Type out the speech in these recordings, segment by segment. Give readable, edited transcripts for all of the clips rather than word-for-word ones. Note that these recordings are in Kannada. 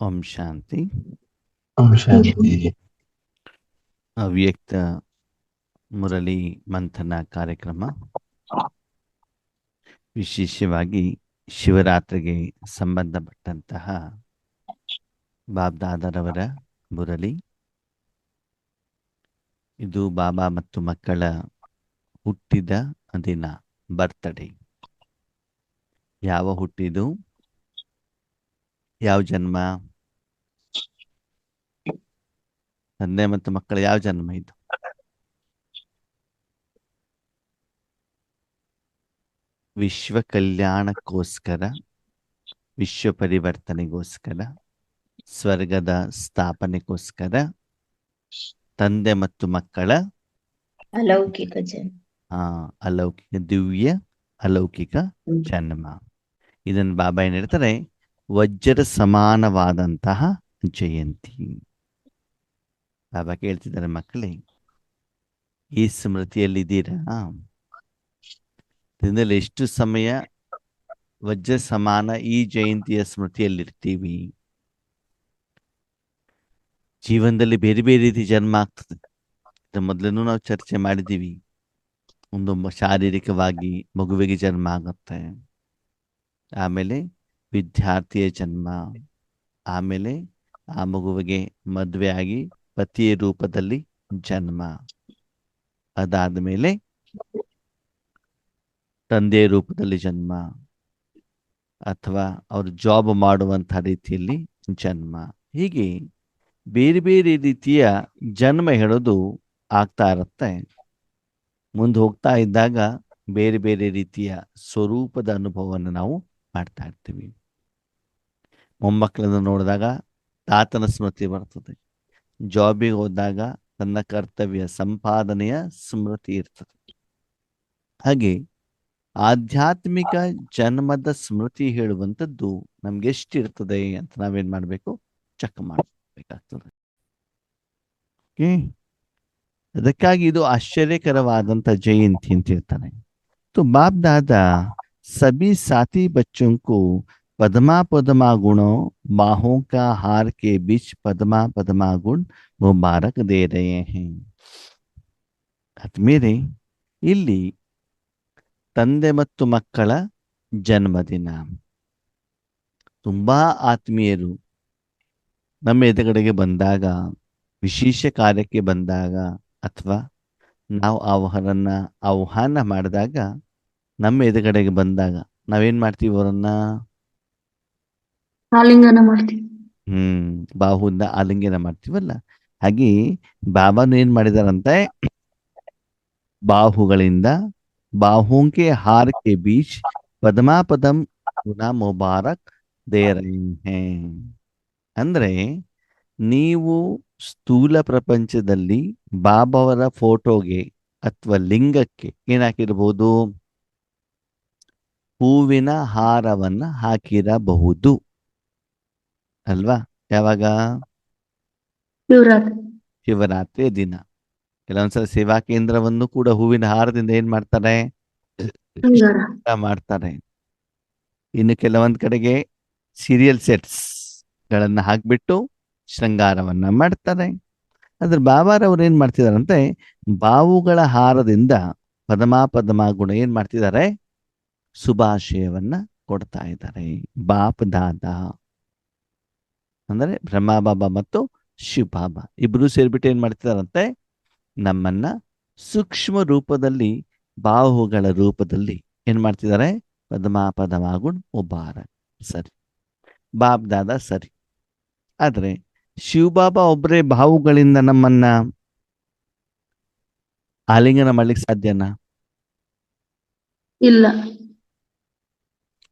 ಓಂ ಶಾಂತಿ. ಓಂ ಶಾಂತಿ. ಅವ್ಯಕ್ತ ಮುರಳಿ ಮಂಥನ ಕಾರ್ಯಕ್ರಮ ವಿಶೇಷವಾಗಿ ಶಿವರಾತ್ರಿಗೆ ಸಂಬಂಧಪಟ್ಟಂತಹ ಬಾಬ್ದಾದರವರ ಮುರಳಿ. ಇದು ಬಾಬಾ ಮತ್ತು ಮಕ್ಕಳ ಹುಟ್ಟಿದ ದಿನ, ಬರ್ತ್ಡೇ. ಯಾವ ಹುಟ್ಟಿದು, ಯಾವ ಜನ್ಮ, ತಂದೆ ಮತ್ತು ಮಕ್ಕಳ ಯಾವ ಜನ್ಮ ಇದು? ವಿಶ್ವ ಕಲ್ಯಾಣಕ್ಕೋಸ್ಕರ, ವಿಶ್ವ ಪರಿವರ್ತನೆಗೋಸ್ಕರ, ಸ್ವರ್ಗದ ಸ್ಥಾಪನೆಗೋಸ್ಕರ ತಂದೆ ಮತ್ತು ಮಕ್ಕಳ ಅಲೌಕಿಕ ಜನ್ಮ, ಅಲೌಕಿಕ ದಿವ್ಯ ಅಲೌಕಿಕ ಜನ್ಮ. ಇದನ್ನು ಬಾಬಾ ಏನ್ ಹೇಳ್ತಾರೆ? ವಜ್ರ ಸಮಾನವಾದಂತಹ ಜಯಂತಿ. ಬಾಬಾ ಕೇಳ್ತಿದ್ದಾರೆ, ಮಕ್ಕಳೇ ಈ ಸ್ಮೃತಿಯಲ್ಲಿದ್ದೀರಾ? ದಿನದಲ್ಲಿ ಎಷ್ಟು ಸಮಯ ವಜ್ರ ಸಮಾನ ಈ ಜಯಂತಿಯ ಸ್ಮೃತಿಯಲ್ಲಿರ್ತೀವಿ? ಜೀವನದಲ್ಲಿ ಬೇರೆ ಬೇರೆ ರೀತಿ ಜನ್ಮ ಆಗ್ತದೆ. ಮೊದಲೂ ನಾವು ಚರ್ಚೆ ಮಾಡಿದ್ದೀವಿ. ಒಂದು ಶಾರೀರಿಕವಾಗಿ ಮಗುವಿಗೆ ಜನ್ಮ ಆಗುತ್ತೆ, ಆಮೇಲೆ ವಿದ್ಯಾರ್ಥಿಯ ಜನ್ಮ, ಆಮೇಲೆ ಆ ಮಗುವಿಗೆ ಮದುವೆ ಆಗಿ ಪತಿಯ ರೂಪದಲ್ಲಿ ಜನ್ಮ, ಅದಾದ ಮೇಲೆ ತಂದೆಯ ರೂಪದಲ್ಲಿ ಜನ್ಮ, ಅಥವಾ ಅವರು ಜಾಬ್ ಮಾಡುವಂಥ ರೀತಿಯಲ್ಲಿ ಜನ್ಮ. ಹೀಗೆ ಬೇರೆ ಬೇರೆ ರೀತಿಯ ಜನ್ಮ ಹೇಳೋದು ಆಗ್ತಾ ಇರುತ್ತೆ. ಮುಂದೆ ಹೋಗ್ತಾ ಇದ್ದಾಗ ಬೇರೆ ಬೇರೆ ರೀತಿಯ ಸ್ವರೂಪದ ಅನುಭವವನ್ನು ನಾವು ಮಾಡ್ತಾ ಇರ್ತೀವಿ. ಮೊಮ್ಮಕ್ಕಳನ್ನು ನೋಡಿದಾಗ ತಾತನ ಸ್ಮೃತಿ ಬರ್ತದೆ. ಜಾಬಿಗೆ ಹೋದಾಗ ತನ್ನ ಕರ್ತವ್ಯ ಸಂಪಾದನೆಯ ಸ್ಮೃತಿ ಇರ್ತದೆ. ಹಾಗೆ ಆಧ್ಯಾತ್ಮಿಕ ಜನ್ಮದ ಸ್ಮೃತಿ ಹೇಳುವಂಥದ್ದು ನಮ್ಗೆ ಎಷ್ಟಿರ್ತದೆ ಅಂತ ನಾವೇನ್ ಮಾಡಬೇಕು? ಚೆಕ್ ಮಾಡಬೇಕಾಗ್ತದೆ. ಅದಕ್ಕಾಗಿ ಇದು ಆಶ್ಚರ್ಯಕರವಾದಂಥ ಜಯಂತಿ ಅಂತ ಹೇಳ್ತಾನೆ. तो बाप दादा सभी साथी बच्चों को पद्मा पद्मा गुणों बाहों का हार के बीच पद्मा पद्मा गुण मुबारक दे रहे हैं. ಆತ್ಮೀಯರೇ, ಇಲ್ಲಿ ತಂದೆ ಮತ್ತು ಮಕ್ಕಳ ಜನ್ಮದಿನ. ತುಂಬಾ ಆತ್ಮೀಯರು ನಮ್ಮ ಎದುರುಗಡೆಗೆ ಬಂದಾಗ, ವಿಶೇಷ ಕಾರ್ಯಕ್ಕೆ ಬಂದಾಗ, ಅಥವಾ ನಾವು ಅವರನ್ನ ಆಹ್ವಾನ ಮಾಡಿದಾಗ, ನಮ್ಮ ಎದುರುಗಡೆಗೆ ಬಂದಾಗ ನಾವೇನ್ ಮಾಡ್ತೀವಿ? ಅವರನ್ನ ಆಲಿಂಗನ ಮಾಡ್ತೀವಿ. ಬಾಹುವಿಂದ ಆಲಿಂಗನ ಮಾಡ್ತೀವಲ್ಲ. ಹಾಗೆ ಬಾಬಾನು ಏನ್ ಮಾಡಿದಾರಂತೆ? ಬಾಹುಗಳಿಂದ ಬಾಹುಂಕೆ ಹಾರಕ್ಕೆ ಬೀಚ್ ಪದ್ಮಾ ಪದಂ ಗುಣ ಮುಬಾರಕ್ ದೇ ರಹೇ ಹೈ. ಅಂದ್ರೆ ನೀವು ಸ್ಥೂಲ ಪ್ರಪಂಚದಲ್ಲಿ ಬಾಬಾವರ ಫೋಟೋಗೆ ಅಥವಾ ಲಿಂಗಕ್ಕೆ ಏನಾಕಿರಬಹುದು? ಹೂವಿನ ಹಾರವನ್ನ ಹಾಕಿರಬಹುದು ಅಲ್ವಾ? ಯಾವಾಗ? ಶಿವರಾತ್ರಿಯ ದಿನ. ಕೆಲವೊಂದ್ಸಲ ಸೇವಾ ಕೇಂದ್ರವನ್ನು ಕೂಡ ಹೂವಿನ ಹಾರದಿಂದ ಏನ್ ಮಾಡ್ತಾರೆ? ಮಾಡ್ತಾರೆ. ಇನ್ನು ಕೆಲವೊಂದ್ ಕಡೆಗೆ ಸೀರಿಯಲ್ ಸೆಟ್ಸ್ ಗಳನ್ನ ಹಾಕ್ಬಿಟ್ಟು ಶೃಂಗಾರವನ್ನ ಮಾಡ್ತಾರೆ. ಆದ್ರೆ ಬಾಬಾರವ್ರು ಏನ್ ಮಾಡ್ತಿದಾರಂತೆ? ಬಾವುಗಳ ಹಾರದಿಂದ ಪದಮಾ ಪದಮಾ ಗುಣ ಏನ್ ಮಾಡ್ತಿದ್ದಾರೆ? ಶುಭಾಶಯವನ್ನ ಕೊಡ್ತಾ ಇದ್ದಾರೆ. ಬಾಪ್ ದಾದಾ ಅಂದ್ರೆ ಬ್ರಹ್ಮ ಬಾಬಾ ಮತ್ತು ಶಿವ ಬಾಬಾ ಇಬ್ರು ಸೇರ್ಬಿಟ್ಟು ಏನ್ ಮಾಡ್ತಿದಾರಂತೆ? ನಮ್ಮನ್ನ ಸೂಕ್ಷ್ಮ ರೂಪದಲ್ಲಿ, ಬಾಹುಗಳ ರೂಪದಲ್ಲಿ ಏನ್ ಮಾಡ್ತಿದ್ದಾರೆ? ಪದಮಾ ಪದಮಾ ಗುಣ ಮುಬಾರಕ್. ಸರಿ, ಬಾಪ್ ದಾದಾ ಸರಿ. ಆದ್ರೆ ಶಿವಬಾಬಾ ಒಬ್ಬರೇ ಬಾಹುಗಳಿಂದ ನಮ್ಮನ್ನ ಆಲಿಂಗನ ಮಾಡ್ಲಿಕ್ಕೆ ಸಾಧ್ಯನಾ? ಇಲ್ಲ.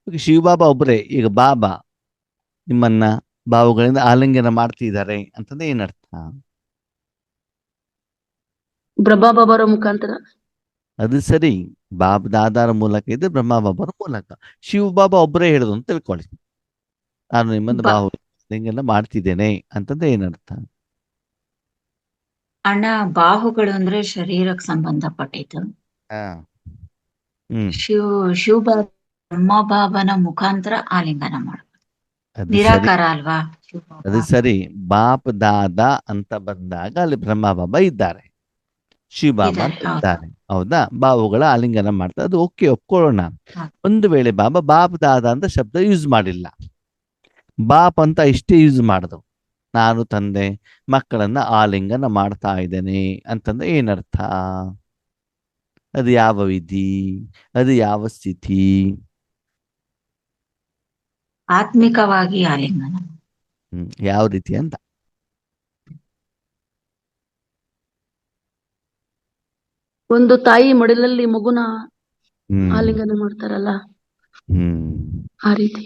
ಶಿವಬಾಬಾ ಒಬ್ಬರೇ. ಈಗ ಬಾಬಾ ನಿಮ್ಮನ್ನ ಬಾಹುಗಳಿಂದ ಆಲಿಂಗನ ಮಾಡ್ತಿದ್ದಾರೆ ಅಂತಂದ್ರೆ ಏನರ್ಥ? ಬ್ರಹ್ಮ ಬಾಬಾರ ಮುಖಾಂತರ. ಅದು ಸರಿ, ಬಾಬ್ ದಾದಾರ ಮೂಲಕ ಇದೆ, ಬ್ರಹ್ಮ ಬಾಬಾರ ಮೂಲಕ. ಶಿವಬಾಬಾ ಒಬ್ಬರೇ ಹೇಳುದು ಅಂತ ತಿಳ್ಕೊಳ್ಳಿ. ನಾನು ನಿಮ್ಮನ್ನ ಬಾಹು ಆಲಿಂಗನ ಮಾಡ್ತಿದ್ದೇನೆ ಅಂತಂದ್ರೆ ಏನರ್ಥ? ಅಣ್ಣ, ಬಾಹುಗಳು ಅಂದ್ರೆ ಶರೀರಕ್ಕೆ ಸಂಬಂಧಪಟ್ಟಿದ್ದು. ಶಿವ ಬ್ರಹ್ಮ ಬಾಬನ ಮುಖಾಂತರ ಆಲಿಂಗನ ಮಾಡ್ಬೋದು. ನಿರಾಕಾರ ಅಲ್ವಾ? ಅದು ಸರಿ. ಬಾಪ್ ದಾದ ಅಂತ ಬಂದಾಗ ಅಲ್ಲಿ ಬ್ರಹ್ಮ ಬಾಬಾ ಇದ್ದಾರೆ, ಶಿವಬಾಬಾ ಇದ್ದಾರೆ, ಅಂತ ಹೌದು. ಇದ್ದಾರೆ. ಹೌದಾ? ಬಾವುಗಳ ಆಲಿಂಗನ ಮಾಡ್ತಾರೆ, ಅದು ಓಕೆ, ಒಪ್ಕೊಳ್ಳೋಣ. ಹೌದು. ಒಂದು ವೇಳೆ ಬಾಬಾ ಬಾಪ್ ದಾದ ಅಂತ ಶಬ್ದ ಯೂಸ್ ಮಾಡಿಲ್ಲ, ಬಾಪ್ ಅಂತ ಇಷ್ಟೇ ಯೂಸ್ ಮಾಡಿದ್ರು, ನಾನು ತಂದೆ ಮಕ್ಕಳನ್ನ ಆಲಿಂಗನ ಮಾಡ್ತಾ ಇದ್ದೇನೆ ಅಂತಂದ್ರೆ ಏನರ್ಥ? ಅದು ಯಾವ ವಿಧಿ? ಅದು ಯಾವ ಸ್ಥಿತಿ? ಆತ್ಮಿಕವಾಗಿ ಆಲಿಂಗನ. ಯಾವ ರೀತಿ ಅಂತ? ಒಂದು ತಾಯಿ ಮಡಿಲಲ್ಲಿ ಮಗುನ ಹ್ಮ್ ಆಲಿಂಗನ ಮಾಡ್ತಾರಲ್ಲ, ಹ್ಮ್ ಆ ರೀತಿ.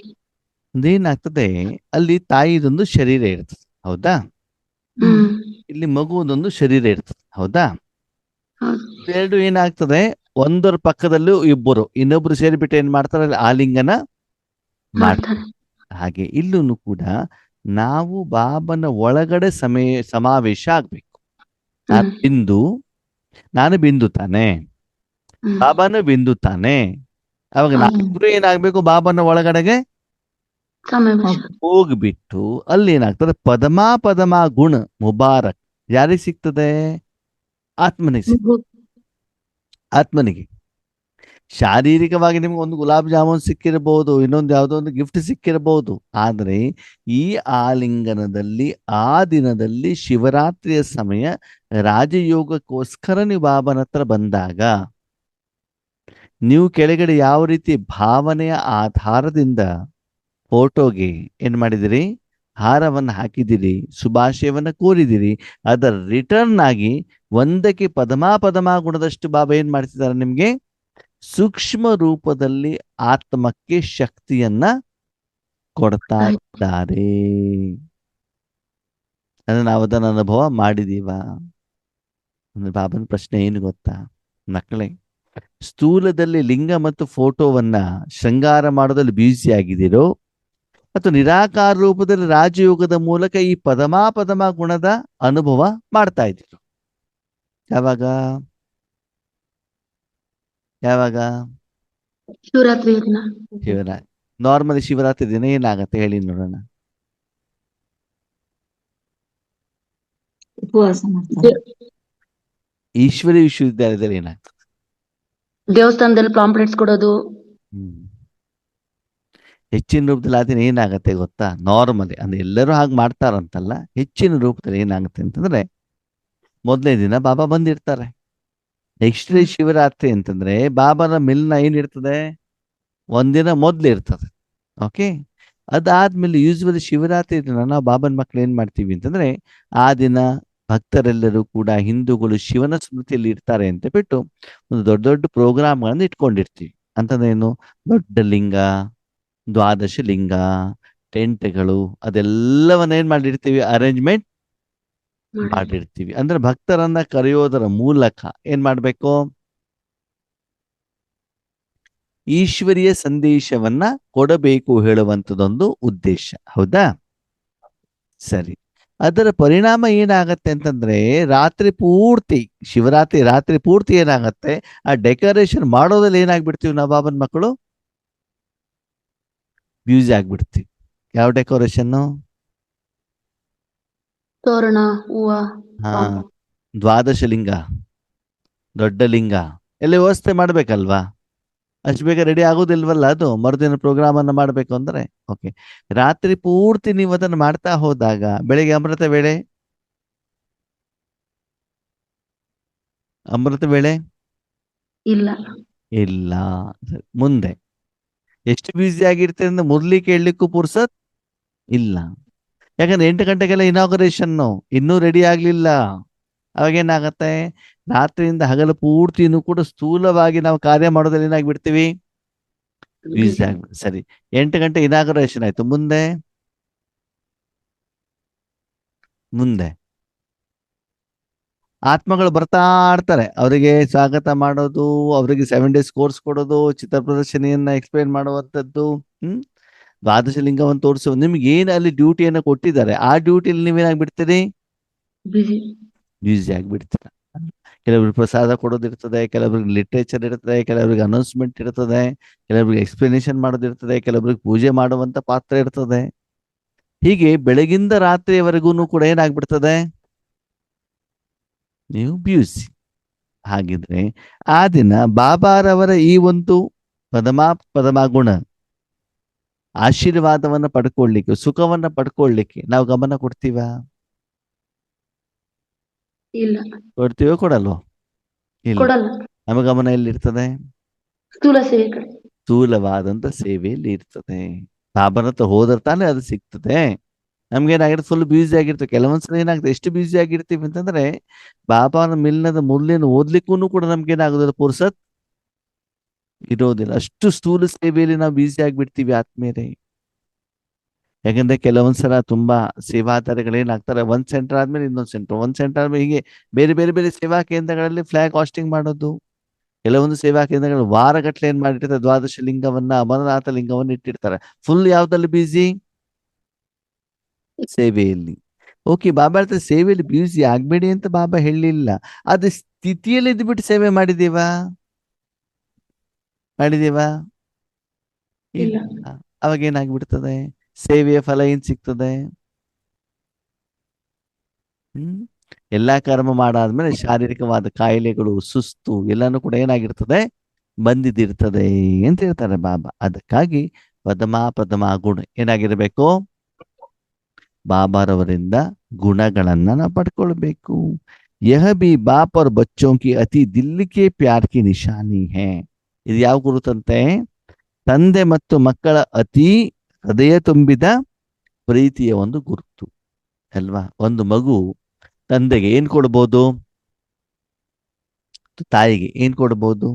ಅದೇನಾಗ್ತದೆ, ಅಲ್ಲಿ ತಾಯಿದೊಂದು ಶರೀರ ಇರ್ತದೆ, ಹೌದಾ? ಹ್ಮ್ ಇಲ್ಲಿ ಮಗುವದೊಂದು ಶರೀರ ಇರ್ತದೆ, ಹೌದಾ? ಹೌದು. ಎರಡು ಏನಾಗ್ತದೆ, ಒಂದರ ಪಕ್ಕದಲ್ಲೂ ಇಬ್ಬರು, ಇನ್ನೊಬ್ರು ಸೇರಿಬಿಟ್ಟು ಏನ್ ಮಾಡ್ತಾರೆ, ಅಲ್ಲಿ ಆಲಿಂಗನ ಮಾಡ್ತಾರೆ. ಮಾಡ್ತಾರೆ. ಹಾಗೆ ಇಲ್ಲೂ ಕೂಡ ನಾವು ಬಾಬನ ಒಳಗಡೆ ಸಮಾವೇಶ ಆಗ್ಬೇಕು. ನಾನು ಬಿಂದು ತಾನೆ, ಬಾಬಾನು ಬಿಂದು ತಾನೆ. ಅವಾಗ ನಾವಿಬ್ರು ಏನಾಗ್ಬೇಕು, ಬಾಬನ ಒಳಗಡೆಗೆ ಹೋಗ್ಬಿಟ್ಟು ಅಲ್ಲಿ ಏನಾಗ್ತದೆ, ಪದಮಾ ಗುಣ ಮುಬಾರಕ್ ಯಾರಿಗೆ ಸಿಗ್ತದೆ? ಆತ್ಮನಿಗೆ. ಶಾರೀರಿಕವಾಗಿ ನಿಮ್ಗೆ ಒಂದು ಗುಲಾಬ್ ಜಾಮೂನ್ ಸಿಕ್ಕಿರಬಹುದು, ಇನ್ನೊಂದು ಯಾವುದೋ ಒಂದು ಗಿಫ್ಟ್ ಸಿಕ್ಕಿರಬಹುದು, ಆದರೆ ಈ ಆಲಿಂಗನದಲ್ಲಿ ಆ ದಿನದಲ್ಲಿ ಶಿವರಾತ್ರಿಯ ಸಮಯ ರಾಜಯೋಗಕ್ಕೋಸ್ಕರ ನೀವು ಬಾಬನ ಹತ್ರ ಬಂದಾಗ ನೀವು ಕೆಳಗಡೆ ಯಾವ ರೀತಿ ಭಾವನೆಯ ಆಧಾರದಿಂದ ಫೋಟೋಗೆ ಏನ್ ಮಾಡಿದಿರಿ, ಹಾರವನ್ನು ಹಾಕಿದಿರಿ, ಶುಭಾಶಯವನ್ನ ಕೋರಿದಿರಿ, ಅದರ ರಿಟರ್ನ್ ಆಗಿ ಒಂದಕ್ಕೆ ಪದಮಾ ಗುಣದಷ್ಟು ಬಾಬಾ ಏನ್ ಮಾಡ್ತಿದ್ದಾರೆ, ನಿಮ್ಗೆ ಸೂಕ್ಷ್ಮ ರೂಪದಲ್ಲಿ ಆತ್ಮಕ್ಕೆ ಶಕ್ತಿಯನ್ನ ಕೊಡ್ತಾ ಇದ್ದಾರೆ. ನಾವು ಅದನ್ನ ಅನುಭವ ಮಾಡಿದೀವ? ಬಾಬನ ಪ್ರಶ್ನೆ ಏನು ಗೊತ್ತಾ ಮಕ್ಕಳೇ, ಸ್ಥೂಲದಲ್ಲಿ ಲಿಂಗ ಮತ್ತು ಫೋಟೋವನ್ನ ಶೃಂಗಾರ ಮಾಡೋದಲ್ಲಿ ಬ್ಯೂಸಿ ಆಗಿದ್ದೀರೋ ಅಥವಾ ನಿರಾಕಾರ ರೂಪದಲ್ಲಿ ರಾಜಯೋಗದ ಮೂಲಕ ಈ ಪದಮಾ ಗುಣದ ಅನುಭವ ಮಾಡ್ತಾ ಇದ್ದೀರೋ? ಯಾವಾಗ ಶಿವರಾತ್ರಿ ದಿನ. ನಾರ್ಮಲಿ ಶಿವರಾತ್ರಿ ದಿನ ಏನಾಗತ್ತೆ ಹೇಳಿ ನೋಡೋಣ? ಉಪವಾಸ ಮಾಡ್ತಾರೆ. ಈಶ್ವರಿ ವಿಶ್ವವಿದ್ಯಾಲಯದಲ್ಲಿ ಏನಾಗ್ತದೆ? ದೇವಸ್ಥಾನದಲ್ಲಿ ಪಾಂಪ್ಲೆಟ್ಸ್ ಕೊಡೋದು. ಹೆಚ್ಚಿನ ರೂಪದಲ್ಲಿ ಆ ದಿನ ಏನಾಗತ್ತೆ ಗೊತ್ತಾ? ನಾರ್ಮಲಿ ಅಂದ್ರೆ ಎಲ್ಲರೂ ಹಾಗೆ ಮಾಡ್ತಾರಂತಲ್ಲ, ಹೆಚ್ಚಿನ ರೂಪದಲ್ಲಿ ಏನಾಗುತ್ತೆ ಅಂತಂದ್ರೆ, ಮೊದಲನೇ ದಿನ ಬಾಬಾ ಬಂದಿರ್ತಾರೆ. ನೆಕ್ಸ್ಟ್ ಡೇ ಶಿವರಾತ್ರಿ ಅಂತಂದ್ರೆ ಬಾಬಾನ ಮಿಲ್ನ ಏನಿರ್ತದೆ, ಒಂದಿನ ಮೊದ್ಲು ಇರ್ತದೆ. ಓಕೆ, ಅದಾದ್ಮೇಲೆ ಯೂಸ್ವಲಿ ಶಿವರಾತ್ರಿ ದಿನ ನಾವು ಬಾಬನ ಮಕ್ಳು ಏನ್ ಮಾಡ್ತೀವಿ ಅಂತಂದ್ರೆ, ಆ ದಿನ ಭಕ್ತರೆಲ್ಲರೂ ಕೂಡ ಹಿಂದೂಗಳು ಶಿವನ ಸ್ಮೃತಿಯಲ್ಲಿ ಇರ್ತಾರೆ ಅಂತ ಬಿಟ್ಟು ಒಂದು ದೊಡ್ಡ ದೊಡ್ಡ ಪ್ರೋಗ್ರಾಮ್ಗಳನ್ನ ಇಟ್ಕೊಂಡಿರ್ತೀವಿ. ಅಂತಂದ್ರೇನು, ದೊಡ್ಡ ಲಿಂಗ, ದ್ವಾದಶ ಲಿಂಗ, ಟೆಂಟ್ಗಳು, ಅದೆಲ್ಲವನ್ನ ಏನ್ ಮಾಡಿರ್ತೀವಿ, ಅರೇಂಜ್ಮೆಂಟ್ ಮಾಡಿರ್ತೀವಿ. ಅಂದ್ರೆ ಭಕ್ತರನ್ನ ಕರೆಯೋದರ ಮೂಲಕ ಏನ್ ಮಾಡ್ಬೇಕು, ಈಶ್ವರಿಯ ಸಂದೇಶವನ್ನ ಕೊಡಬೇಕು ಹೇಳುವಂಥದ್ದೊಂದು ಉದ್ದೇಶ, ಹೌದಾ? ಸರಿ, ಅದರ ಪರಿಣಾಮ ಏನಾಗತ್ತೆ ಅಂತಂದ್ರೆ, ರಾತ್ರಿ ಪೂರ್ತಿ ಶಿವರಾತ್ರಿ ರಾತ್ರಿ ಪೂರ್ತಿ ಏನಾಗತ್ತೆ, ಆ ಡೆಕೋರೇಷನ್ ಮಾಡೋದ್ರಲ್ಲಿ ಏನಾಗ್ಬಿಡ್ತೀವಿ ನಾವು ಬಾಬನ ಮಕ್ಕಳು, ಬ್ಯೂಸಿ ಆಗ್ಬಿಡ್ತೀವಿ. ಯಾವ ಡೆಕೋರೇಷನ್ನು? ತೋರಣ, ಹೂವ, ದ್ವಾದಶ ಲಿಂಗ, ದೊಡ್ಡ ಲಿಂಗ ಎಲ್ಲ ವ್ಯವಸ್ಥೆ ಮಾಡ್ಬೇಕಲ್ವಾ? ಅಷ್ಟು ಬೇಗ ರೆಡಿ ಆಗೋದಿಲ್ವಲ್ಲ, ಅದು ಮರುದಿನ ಪ್ರೋಗ್ರಾಮ್ ಅನ್ನ ಮಾಡ್ಬೇಕು ಅಂದ್ರೆ. ಓಕೆ, ರಾತ್ರಿ ಪೂರ್ತಿ ನೀವು ಅದನ್ನು ಮಾಡ್ತಾ ಹೋದಾಗ ಬೆಳಿಗ್ಗೆ ಅಮೃತ ವೇಳೆ ಇಲ್ಲ. ಮುಂದೆ ಎಷ್ಟು ಬ್ಯೂಸಿ ಆಗಿರ್ತದೆ ಅಂದ್ರೆ ಮುರ್ಲಿ ಕೇಳಲಿಕ್ಕೂ ಪುರ್ಸತ್ ಇಲ್ಲ. ಯಾಕಂದ್ರೆ 8 ಗಂಟೆಗೆಲ್ಲ ಇನಾಗ್ರೇಷನ್ನು ಇನ್ನೂ ರೆಡಿ ಆಗ್ಲಿಲ್ಲ. ಅವಾಗೇನಾಗತ್ತೆ, ರಾತ್ರಿಯಿಂದ ಹಗಲು ಪೂರ್ತಿನೂ ಕೂಡ ಸ್ಥೂಲವಾಗಿ ನಾವು ಕಾರ್ಯ ಮಾಡೋದ್ರಲ್ಲಿ ಏನಾಗ್ಬಿಡ್ತೀವಿ, ಬ್ಯೂಸಿ ಆಗ್ಬಿಡ್ತೀವಿ. ಸರಿ, 8 ಗಂಟೆ ಇನಾಗ್ರೇಷನ್ ಆಯ್ತು, ಮುಂದೆ ಆತ್ಮಗಳು ಬರ್ತಾ ಇರ್ತಾರೆ, ಅವರಿಗೆ ಸ್ವಾಗತ ಮಾಡೋದು, ಅವರಿಗೆ 7 days ಕೋರ್ಸ್ ಕೊಡೋದು, ಚಿತ್ರ ಪ್ರದರ್ಶನಿಯನ್ನ ಎಕ್ಸ್ಪ್ಲೇನ್ ಮಾಡುವಂಥದ್ದು, ದ್ವಾದಶ ಲಿಂಗವನ್ನು ತೋರಿಸೋ, ನಿಮ್ಗೆ ಏನು ಅಲ್ಲಿ ಡ್ಯೂಟಿಯನ್ನು ಕೊಟ್ಟಿದ್ದಾರೆ, ಆ ಡ್ಯೂಟಿಯಲ್ಲಿ ನೀವೇನಾಗ್ಬಿಡ್ತೀರಿ, ಬ್ಯೂಸಿ ಆಗಿಬಿಡ್ತೀರ. ಕೆಲವ್ರಿಗೆ ಪ್ರಸಾದ ಕೊಡೋದಿರ್ತದೆ, ಕೆಲವ್ರಿಗೆ ಲಿಟ್ರೇಚರ್ ಇರ್ತದೆ, ಕೆಲವ್ರಿಗೆ ಅನೌನ್ಸ್ಮೆಂಟ್ ಇರ್ತದೆ, ಕೆಲವ್ರಿಗೆ ಎಕ್ಸ್ಪ್ಲನೇಷನ್ ಮಾಡೋದಿರ್ತದೆ, ಕೆಲವ್ರಿಗೆ ಪೂಜೆ ಮಾಡುವಂತ ಪಾತ್ರ ಇರ್ತದೆ. ಹೀಗೆ ಬೆಳಗಿಂದ ರಾತ್ರಿಯವರೆಗೂ ಕೂಡ ಏನಾಗ್ಬಿಡ್ತದೆ, ನೀವು ಬ್ಯೂಸಿ. ಹಾಗಿದ್ರೆ ಆ ದಿನ ಬಾಬಾರವರ ಈ ಒಂದು ಪದಮಾ ಗುಣ ಆಶೀರ್ವಾದವನ್ನ ಪಡ್ಕೊಳ್ಲಿಕ್ಕೆ, ಸುಖವನ್ನ ಪಡ್ಕೊಳ್ಲಿಕ್ಕೆ ನಾವು ಗಮನ ಕೊಡ್ತೀವ? ಇಲ್ಲ, ಕೊಡ್ತೀವೋ ಕೊಡಲ್ವೋ? ಇಲ್ಲ. ಕೊಡಲ್ಲ. ನಮ್ಮ ಗಮನ ಎಲ್ಲಿರ್ತದೆ? ಸ್ಥೂಲ ಸೇವೆ ಕಡೆ. ಸ್ಥೂಲವಾದಂತ ಸೇವೆಯಲ್ಲಿ ಇರ್ತದೆ. ಬಾಬನ ಹತ್ರ ಹೋದ್ರೆ ತಾನೇ ಅದು ಸಿಗ್ತದೆ. ನಮ್ಗೇನಾಗಿರುತ್ತೆ, ಫುಲ್ ಬ್ಯೂಸಿ ಆಗಿರ್ತದೆ. ಕೆಲವೊಂದ್ಸಲ ಏನಾಗುತ್ತೆ, ಎಷ್ಟು ಬ್ಯೂಸಿ ಆಗಿರ್ತೀವಿ ಅಂತಂದ್ರೆ ಬಾಬಾನ ಮಿಲ್ನದ ಮುರ್ಲಿನ ಓದ್ಲಿಕ್ಕೂ ಕೂಡ ನಮ್ಗೇನಾಗೋದಿಲ್ಲ, ಪುರ್ಸತ್ ಇರೋದಿಲ್ಲ. ಅಷ್ಟು ಸ್ಥೂಲ ಸೇವೆಯಲ್ಲಿ ನಾವು ಬ್ಯೂಸಿ ಆಗಿಬಿಡ್ತೀವಿ ಆತ್ಮೀಯರೇ. ಯಾಕಂದ್ರೆ ಕೆಲವೊಂದ್ಸಲ ತುಂಬಾ ಸೇವಾದಾರಿಗಳೇನಾಗ್ತಾರೆ, ಒಂದ್ ಸೆಂಟರ್ ಆದ್ಮೇಲೆ ಇನ್ನೊಂದ್ ಸೆಂಟರ್, ಒಂದ್ ಸೆಂಟರ್ ಆದ್ಮೇಲೆ ಹೀಗೆ ಬೇರೆ ಬೇರೆ ಬೇರೆ ಸೇವಾ ಕೇಂದ್ರಗಳಲ್ಲಿ ಫ್ಲಾಗ್ ಹಾಸ್ಟಿಂಗ್ ಮಾಡೋದು. ಕೆಲವೊಂದು ಸೇವಾ ಕೇಂದ್ರಗಳು ವಾರಗಟ್ಲೆ ಏನ್ ಮಾಡಿರ್ತಾರೆ, ದ್ವಾದಶ ಲಿಂಗವನ್ನ, ಅಮರನಾಥ ಲಿಂಗವನ್ನ ಇಟ್ಟಿರ್ತಾರೆ. ಫುಲ್ ಯಾವ್ದಲ್ಲಿ ಬ್ಯೂಸಿ? ಸೇವೆಯಲ್ಲಿ. ಓಕೆ, ಬಾಬಾ ಹೇಳ್ತಾರೆ ಸೇವೆಯಲ್ಲಿ ಬ್ಯೂಸಿ ಆಗ್ಬೇಡಿ ಅಂತ ಬಾಬಾ ಹೇಳಲಿಲ್ಲ. ಅದು ಸ್ಥಿತಿಯಲ್ಲಿ ಇದ್ಬಿಟ್ಟು ಸೇವೆ ಮಾಡಿದೇವಾ? ಇಲ್ಲ. ಇಲ್ಲ. ಅವಾಗ ಏನಾಗ್ಬಿಡ್ತದೆ, ಸೇವೆಯ ಫಲ ಏನ್ ಸಿಗ್ತದೆ? ಎಲ್ಲಾ ಕರ್ಮ ಮಾಡಾದ್ಮೇಲೆ ಶಾರೀರಿಕವಾದ ಕಾಯಿಲೆಗಳು, ಸುಸ್ತು ಎಲ್ಲಾನು ಕೂಡ ಏನಾಗಿರ್ತದೆ, ಬಂದಿದ್ದಿರ್ತದೆ ಅಂತ ಹೇಳ್ತಾರೆ ಬಾಬಾ. ಅದಕ್ಕಾಗಿ ಪದಮಾ ಗುಣ ಏನಾಗಿರ್ಬೇಕು? ಬಾಬಾರವರಿಂದ ಗುಣಗಳನ್ನ ನಾವು ಪಡ್ಕೊಳ್ಬೇಕು. ಯಹ ಬಿ ಬಾಪ್ और बच्चों की अति दिल के प्यार की निशानी है. ಇದು ಯಾವ ಗುರುತಂತೆ? ತಂದೆ ಮತ್ತು ಮಕ್ಕಳ ಅತಿ ಹೃದಯ ತುಂಬಿದ ಪ್ರೀತಿಯ ಒಂದು ಗುರುತು ಅಲ್ವಾ? ಒಂದು ಮಗು ತಂದೆಗೆ ಏನ್ ಕೊಡ್ಬೋದು? ತಾಯಿಗೆ ಏನ್ ಕೊಡ್ಬೋದು?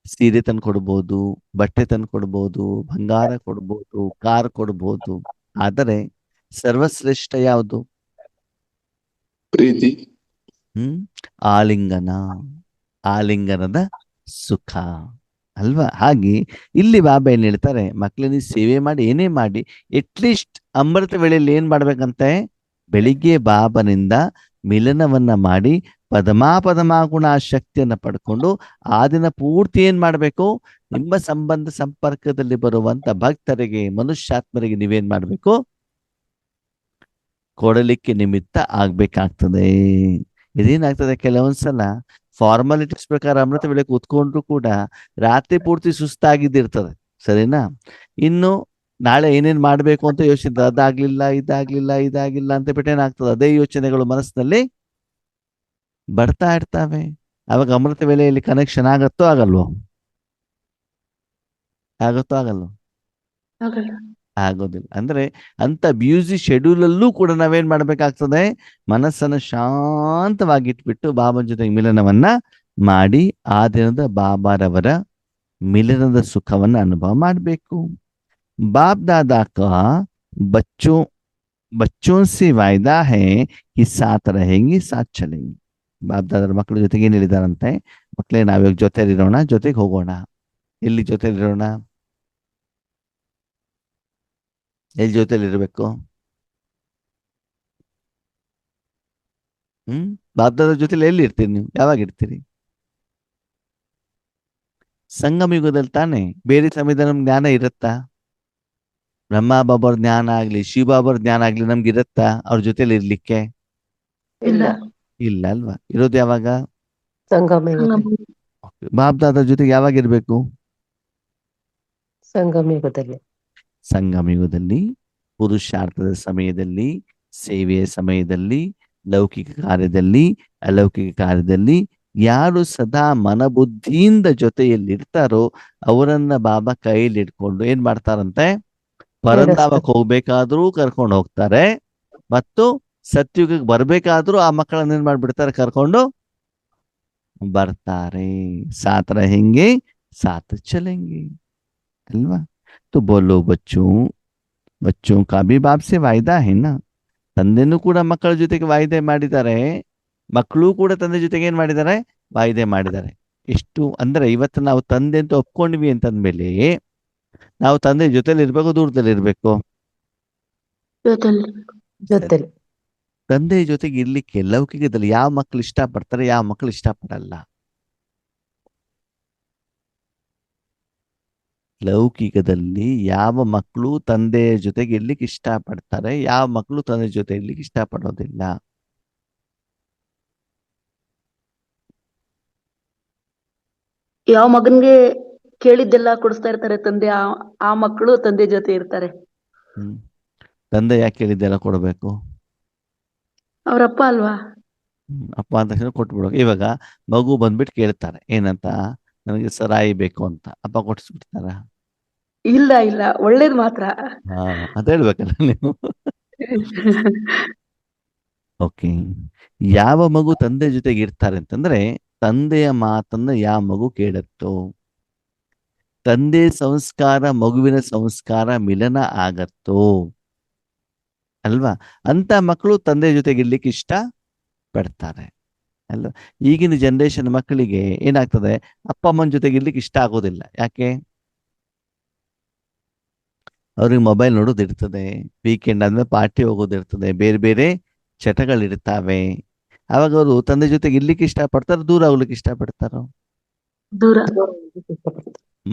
ಸೀರೆ ತಂದು ಕೊಡ್ಬೋದು, ಬಟ್ಟೆ ತಂದು ಕೊಡ್ಬೋದು, ಬಂಗಾರ ಕೊಡ್ಬೋದು, ಕಾರ್ ಕೊಡ್ಬೋದು. ಆದರೆ ಸರ್ವಶ್ರೇಷ್ಠ ಯಾವುದು? ಪ್ರೀತಿ. ಆಲಿಂಗನದ ಸುಖ ಅಲ್ವಾ? ಹಾಗೆ ಇಲ್ಲಿ ಬಾಬಾ ಏನ್ ಹೇಳ್ತಾರೆ, ಮಕ್ಕಳನ್ನ ಸೇವೆ ಮಾಡಿ, ಏನೇ ಮಾಡಿ, ಅಟ್ಲೀಸ್ಟ್ ಅಮೃತ ವೇಳೆಯಲ್ಲಿ ಏನ್ ಮಾಡ್ಬೇಕಂತೆ? ಬೆಳಿಗ್ಗೆ ಬಾಬನಿಂದ ಮಿಲನವನ್ನ ಮಾಡಿ ಪದಮಾ ಗುಣ ಶಕ್ತಿಯನ್ನ ಪಡ್ಕೊಂಡು ಆ ದಿನ ಪೂರ್ತಿ ಏನ್ ಮಾಡ್ಬೇಕು? ನಿಮ್ಮ ಸಂಬಂಧ ಸಂಪರ್ಕದಲ್ಲಿ ಬರುವಂತ ಭಕ್ತರಿಗೆ, ಮನುಷ್ಯಾತ್ಮರಿಗೆ ನೀವೇನ್ ಮಾಡ್ಬೇಕು? ಕೊಡಲಿಕ್ಕೆ ನಿಮಿತ್ತ ಆಗ್ಬೇಕಾಗ್ತದೆ. ಇದೇನಾಗ್ತದೆ, ಕೆಲವೊಂದ್ಸಲ ಫಾರ್ಮಾಲಿಟೀಸ್ ಪ್ರಕಾರ ಅಮೃತ ವೇಳೆ ಕೂತ್ಕೊಂಡ್ರು ಕೂಡ ರಾತ್ರಿ ಪೂರ್ತಿ ಸುಸ್ತಾಗಿದ್ದಿರ್ತದೆ, ಸರಿನಾ? ಇನ್ನು ನಾಳೆ ಏನೇನ್ ಮಾಡ್ಬೇಕು ಅಂತ ಯೋಚನೆ, ಇದಾಗಿಲ್ಲ ಅಂತ ಬಿಟ್ಟು ಏನಾಗ್ತದೆ, ಅದೇ ಯೋಚನೆಗಳು ಮನಸ್ಸಿನಲ್ಲಿ ಬರ್ತಾ ಇರ್ತಾವೆ. ಅವಾಗ ಅಮೃತ ವೇಳೆಯಲ್ಲಿ ಕನೆಕ್ಷನ್ ಆಗತ್ತೋ ಆಗಲ್ವೋ? ಆಗಲ್ವೋ? ಆಗೋದಿಲ್ಲ. ಅಂದ್ರೆ ಅಂತ ಬ್ಯೂಸಿ ಶೆಡ್ಯೂಲ್ ಅಲ್ಲೂ ಕೂಡ ನಾವೇನ್ ಮಾಡ್ಬೇಕಾಗ್ತದೆ? ಮನಸ್ಸನ್ನು ಶಾಂತವಾಗಿ ಇಟ್ಬಿಟ್ಟು ಬಾಬನ ಜೊತೆಗೆ ಮಿಲನವನ್ನ ಮಾಡಿ ಆ ದಿನದ ಬಾಬಾರವರ ಮಿಲನದ ಸುಖವನ್ನ ಅನುಭವ ಮಾಡಬೇಕು. ಬಾಪ್ ದಾದಾ ಕಾ ಬಚ್ಚೋं से वायदा है कि साथ रहेंगे साथ चलेंगे. ಬಾಪ್ ದಾದರ ಮಕ್ಕಳ ಜೊತೆಗೆ ಏನ್ ಹೇಳಿದಾರಂತೆ? ಮಕ್ಕಳೇ, ನಾವಿವಾಗ ಜೊತೆಲಿರೋಣ, ಜೊತೆಗೆ ಹೋಗೋಣ. ಎಲ್ಲಿ ಜೊತೆಲಿರೋಣ? ಎಲ್ಲಿ ಜೊತೆಲಿ ಇರ್ಬೇಕು? ಬಾಪ್ದಾದ ಜೊತೆಲಿ ಎಲ್ಲಿ ಇರ್ತೀರಿ ನೀವು? ಯಾವಾಗ ಇರ್ತೀರಿ? ಸಂಗಮ ಯುಗದಲ್ಲಿ ತಾನೆ. ಬೇರೆ ಸಮಯದಲ್ಲಿ ನಮ್ಗೆ ಜ್ಞಾನ ಇರುತ್ತಾ? ಬ್ರಹ್ಮ ಬಾಬಾರ್ ಜ್ಞಾನ ಆಗ್ಲಿ, ಶಿವ ಬಾಬಾರ್ ಜ್ಞಾನ ಆಗ್ಲಿ ನಮ್ಗೆ ಇರುತ್ತಾ ಅವ್ರ ಜೊತೆಲಿ ಇರ್ಲಿಕ್ಕೆ? ಇಲ್ಲ. ಇಲ್ಲ ಅಲ್ವಾ? ಇರೋದು ಯಾವಾಗ? ಸಂಗಮ ಯುಗದಲ್ಲಿ. ಬಾಪ್ದಾದ ಜೊತೆಗೆ ಯಾವಾಗ ಇರ್ಬೇಕು? ಸಂಗಮ ಯುಗದಲ್ಲಿ. ಸಂಗಮ ಯುಗದಲ್ಲಿ, ಪುರುಷಾರ್ಥದ ಸಮಯದಲ್ಲಿ, ಸೇವೆಯ ಸಮಯದಲ್ಲಿ, ಲೌಕಿಕ ಕಾರ್ಯದಲ್ಲಿ, ಅಲೌಕಿಕ ಕಾರ್ಯದಲ್ಲಿ ಯಾರು ಸದಾ ಮನಬುದ್ಧಿಯಿಂದ ಜೊತೆಯಲ್ಲಿ ಇರ್ತಾರೋ ಅವರನ್ನ ಬಾಬಾ ಕೈಯಲ್ಲಿ ಇಟ್ಕೊಂಡು ಏನ್ ಮಾಡ್ತಾರಂತೆ? ಪರಂಧಾಮಕ್ಕೆ ಹೋಗ್ಬೇಕಾದ್ರೂ ಕರ್ಕೊಂಡು ಹೋಗ್ತಾರೆ, ಮತ್ತು ಸತ್ಯುಗಕ್ಕೆ ಬರ್ಬೇಕಾದ್ರೂ ಆ ಮಕ್ಕಳನ್ನ ಏನ್ ಮಾಡ್ಬಿಡ್ತಾರೆ? ಕರ್ಕೊಂಡು ಬರ್ತಾರೆ. ಸಾತ್ रहेंगे साथ चलेंगे ಅಲ್ವಾ? तो बोलो बच्चों का भी बाप से वायदा है ना. ತಂದೆನೂ ಕೂಡ ಮಕ್ಕಳ ಜೊತೆಗೆ ವಾಯ್ದೆ ಮಾಡಿದ್ದಾರೆ, ಮಕ್ಕಳು ಕೂಡ ತಂದೆ ಜೊತೆಗೆ ಏನ್ ಮಾಡಿದ್ದಾರೆ? ವಾಯ್ದೆ ಮಾಡಿದ್ದಾರೆ. ಎಷ್ಟು ಅಂದ್ರೆ ಇವತ್ತು ನಾವು ತಂದೆ ಅಂತ ಒಪ್ಕೊಂಡ್ವಿ ಅಂತಂದ್ಮೇಲೆ ನಾವು ತಂದೆ ಜೊತೆಲಿ ಇರ್ಬೇಕು, ದೂರದಲ್ಲಿ ಇರ್ಬೇಕು? ಜೊತೆಲಿ. ತಂದೆ ಜೊತೆಗೆ ಇರ್ಲಿಕ್ಕೆ ಲೌಕಿಕದಲ್ಲಿ ಯಾವ ಮಕ್ಕಳು ಇಷ್ಟಪಡ್ತಾರೆ, ಯಾವ ಮಕ್ಕಳು ಇಷ್ಟಪಡಲ್ಲ? ಲೌಕಿಕದಲ್ಲಿ ಯಾವ ಮಕ್ಕಳು ತಂದೆಯ ಜೊತೆಗೆ ಇರ್ಲಿಕ್ಕೆ ಇಷ್ಟಪಡ್ತಾರೆ, ಯಾವ ಮಕ್ಕಳು ತಂದೆ ಜೊತೆ ಇರ್ಲಿಕ್ಕೆ ಇಷ್ಟಪಡೋದಿಲ್ಲ? ಯಾವ ಮಗನ್ಗೆ ಕೇಳಿದ್ದೆಲ್ಲ ಕೊಡಿಸ್ತಾ ಇರ್ತಾರೆ ತಂದೆ, ಆ ಮಕ್ಕಳು ತಂದೆ ಜೊತೆ ಇರ್ತಾರೆ. ಹ್ಮ್ ತಂದೆ ಯಾಕೆ ಹೇಳಿದ್ದೆಲ್ಲ ಕೊಡಬೇಕು? ಅವ್ರಪ್ಪ ಅಲ್ವಾ? ಅಪ್ಪ ಅಂದ ತಕ್ಷಣ ಕೊಟ್ಬಿಡೋಕೆ. ಇವಾಗ ಮಗು ಬಂದ್ಬಿಟ್ಟು ಕೇಳ್ತಾರೆ ಏನಂತ, ನನಗೆ ಸರಾಯಿ ಬೇಕು ಅಂತ, ಅಪ್ಪ ಕೊಡಿಸ್ಬಿಡ್ತಾರ? ಇಲ್ಲ ಇಲ್ಲ, ಒಳ್ಳೇದ್ ಮಾತ್ರ. ಅದ ಹೇಳ್ಬೇಕಲ್ಲ ನೀವು. ಓಕೆ, ಯಾವ ಮಗು ತಂದೆ ಜೊತೆಗೆ ಇರ್ತಾರೆ ಅಂತಂದ್ರೆ ತಂದೆಯ ಮಾತನ್ನ ಯಾವ ಮಗು ಕೇಳತ್ತೋ, ತಂದೆ ಸಂಸ್ಕಾರ ಮಗುವಿನ ಸಂಸ್ಕಾರ ಮಿಲನ ಆಗತ್ತೋ ಅಲ್ವಾ, ಅಂತ ಮಕ್ಕಳು ತಂದೆ ಜೊತೆಗೆ ಇರ್ಲಿಕ್ಕೆ ಇಷ್ಟ ಪಡ್ತಾರೆ ಅಲ್ವಾ. ಈಗಿನ ಜನರೇಷನ್ ಮಕ್ಕಳಿಗೆ ಏನಾಗ್ತದೆ, ಅಪ್ಪ ಅಮ್ಮನ ಜೊತೆಗೆ ಇರ್ಲಿಕ್ಕೆ ಇಷ್ಟ ಆಗೋದಿಲ್ಲ. ಯಾಕೆ? ಅವ್ರಿಗೆ ಮೊಬೈಲ್ ನೋಡೋದಿರ್ತದೆ, ವೀಕೆಂಡ್ ಆದ್ಮೇಲೆ ಪಾರ್ಟಿ ಹೋಗೋದಿರ್ತದೆ, ಬೇರೆ ಬೇರೆ ಚಟಗಳಿರ್ತಾವೆ. ಅವಾಗ ಅವರು ತಂದೆ ಜೊತೆಗೆ ಇರ್ಲಿಕ್ಕೆ ಇಷ್ಟಪಡ್ತಾರೋ ದೂರ ಹೋಗ್ಲಿಕ್ಕೆ ಇಷ್ಟಪಡ್ತಾರೋ? ದೂರ.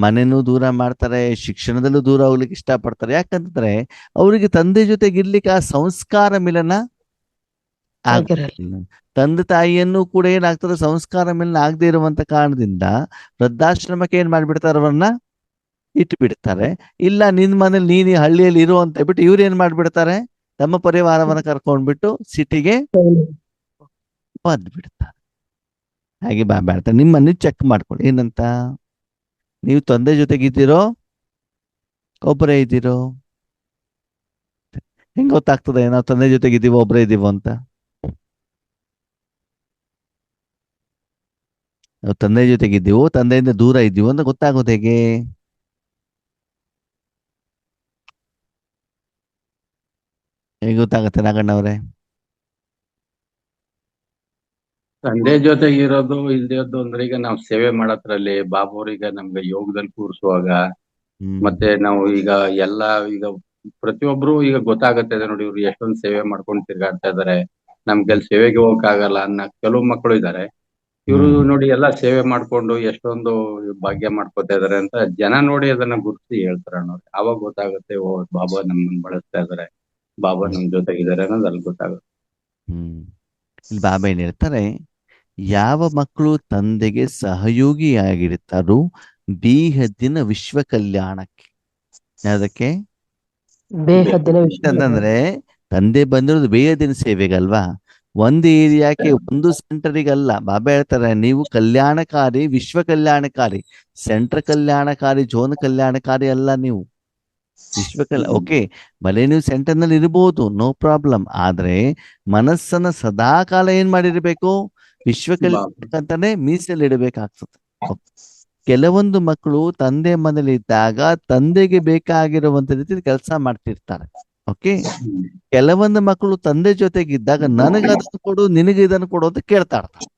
ಮನೆನೂ ದೂರ ಮಾಡ್ತಾರೆ, ಶಿಕ್ಷಣದಲ್ಲೂ ದೂರ ಹೋಗ್ಲಿಕ್ಕೆ ಇಷ್ಟಪಡ್ತಾರೆ. ಯಾಕಂತಂದ್ರೆ ಅವರಿಗೆ ತಂದೆ ಜೊತೆಗೆ ಇರ್ಲಿಕ್ಕೆ ಆ ಸಂಸ್ಕಾರ ಮಿಲನ ಆಗಿರಲ್ಲ. ತಂದೆ ತಾಯಿಯನ್ನು ಕೂಡ ಏನಾಗ್ತದೆ, ಸಂಸ್ಕಾರ ಮಿಲನ ಆಗದೆ ಇರುವಂತ ಕಾರಣದಿಂದ ವೃದ್ಧಾಶ್ರಮಕ್ಕೆ ಏನ್ ಮಾಡ್ಬಿಡ್ತಾರೆ, ಅವರನ್ನ ಇಟ್ಟು ಬಿಡ್ತಾರೆ. ಇಲ್ಲ ನಿನ್ ಮನೇಲಿ ನೀನು ಹಳ್ಳಿಯಲ್ಲಿ ಇರು ಅಂತ ಬಿಟ್ಟು ಇವ್ರು ಏನ್ ಮಾಡ್ಬಿಡ್ತಾರೆ, ತಮ್ಮ ಪರಿವಾರವನ್ನ ಕರ್ಕೊಂಡ್ಬಿಟ್ಟು ಸಿಟಿಗೆ ಬಿಡ್ತಾರೆ. ಹಾಗೆ ಬಾಡ್ತಾರೆ. ನಿಮ್ಮನ್ನು ಚೆಕ್ ಮಾಡ್ಕೊಳ್ಳಿ, ಏನಂತ, ನೀವು ತಂದೆ ಜೊತೆಗಿದ್ದೀರೋ ಒಬ್ಬರೇ ಇದ್ದೀರೋ? ಹೆಂಗ್ ಗೊತ್ತಾಗ್ತದೆ ನಾವು ತಂದೆ ಜೊತೆಗಿದ್ದೀವೋ ಒಬ್ಬರೇ ಇದ್ದೀವೋ ಅಂತ? ನಾವು ತಂದೆ ಜೊತೆಗಿದ್ದೀವೋ ತಂದೆಯಿಂದ ದೂರ ಇದ್ದೀವೋ ಅಂತ ಗೊತ್ತಾಗೋದು ಹೇಗೆ? ಹೇಗೆ ಗೊತ್ತಾಗತ್ತೆ ನಾಗಣ್ಣವ್ರೆ? ತಂದೆ ಜೊತೆಗೆ ಇರೋದು ಇಲ್ದಿರೋದು ಅಂದ್ರೆ ಈಗ ನಾವು ಸೇವೆ ಮಾಡೋದ್ರಲ್ಲಿ ಬಾಬುವ್ರೀಗ ನಮ್ಗೆ ಯೋಗದಲ್ಲಿ ಕೂರಿಸುವಾಗ ಮತ್ತೆ ನಾವು ಈಗ ಈಗ ಪ್ರತಿಯೊಬ್ರು ಈಗ ಗೊತ್ತಾಗತ್ತೆ ಇದೆ ನೋಡಿ, ಇವ್ರು ಎಷ್ಟೊಂದು ಸೇವೆ ಮಾಡ್ಕೊಂಡು ತಿರ್ಗಾಡ್ತಾ ಇದಾರೆ, ನಮ್ಗೆಲ್ಲಿ ಸೇವೆಗೆ ಹೋಗಕ್ ಆಗಲ್ಲ ಅನ್ನೋ ಕೆಲವು ಮಕ್ಕಳು ಇದಾರೆ. ಇವರು ನೋಡಿ ಎಲ್ಲಾ ಸೇವೆ ಮಾಡ್ಕೊಂಡು ಎಷ್ಟೊಂದು ಭಾಗ್ಯ ಮಾಡ್ಕೊತಾ ಇದಾರೆ ಅಂತ ಜನ ನೋಡಿ ಅದನ್ನ ಗುರುತಿಸಿ ಹೇಳ್ತಾರ ನೋಡಿ. ಅವಾಗ ಗೊತ್ತಾಗುತ್ತೆ, ಓ ಬಾಬಾ ನಮ್ಮನ್ನ ಬಳಸ್ತಾ ಇದಾರೆ, ಬಾಬಾ ನಮ್ ಜೊತೆಗಿದ್ದಾರೆ ಅನ್ನೋದು ಅಲ್ಲಿ ಗೊತ್ತಾಗುತ್ತೆ. ಇಲ್ಲಿ ಬಾಬಾ ಏನ್ ಹೇಳ್ತಾರೆ, ಯಾವ ಮಕ್ಕಳು ತಂದೆಗೆ ಸಹಯೋಗಿಯಾಗಿರ್ತಾರೋ ಬೇಹದ್ದಿನ ವಿಶ್ವ ಕಲ್ಯಾಣಕ್ಕೆ. ಅದಕ್ಕೆ ಅಂತಂದ್ರೆ ತಂದೆ ಬಂದಿರೋದು ಬೇಹದ್ದಿನ ಸೇವೆಗಲ್ವಾ, ಒಂದು ಏರಿಯಾಕ್ಕೆ ಒಂದು ಸೆಂಟರಿಗಲ್ಲ. ಬಾಬಾ ಹೇಳ್ತಾರೆ, ನೀವು ಕಲ್ಯಾಣಕಾರಿ, ವಿಶ್ವ ಕಲ್ಯಾಣಕಾರಿ, ಸೆಂಟ್ರ್ ಕಲ್ಯಾಣಕಾರಿ, ಝೋನ್ ಕಲ್ಯಾಣಕಾರಿ ಅಲ್ಲ ನೀವು, ವಿಶ್ವ ಓಕೆ, ಭಲೆ ನೀವು ಸೆಂಟರ್ ನಲ್ಲಿ ಇರಬಹುದು, ನೋ ಪ್ರಾಬ್ಲಮ್. ಆದ್ರೆ ಮನಸ್ಸನ್ನ ಸದಾ ಕಾಲ ಏನ್ ಮಾಡಿರ್ಬೇಕು, ವಿಶ್ವ ಕಲ್ಯಾಣಕ್ಕಂತಾನೆ ಮೀಸಲು ಇಡಬೇಕಾಗ್ತದೆ. ಕೆಲವೊಂದು ಮಕ್ಕಳು ತಂದೆ ಮನೇಲಿ ಇದ್ದಾಗ ತಂದೆಗೆ ಬೇಕಾಗಿರುವಂತ ರೀತಿ ಕೆಲಸ ಮಾಡ್ತಿರ್ತಾರೆ. ಓಕೆ, ಕೆಲವೊಂದು ಮಕ್ಕಳು ತಂದೆ ಜೊತೆಗಿದ್ದಾಗ ನನಗ ಅದನ್ನು ಕೊಡು, ನಿನಗೆ ಇದನ್ನು ಕೊಡು ಅಂತ ಕೇಳ್ತಾ ಇರ್ತಾರೆ.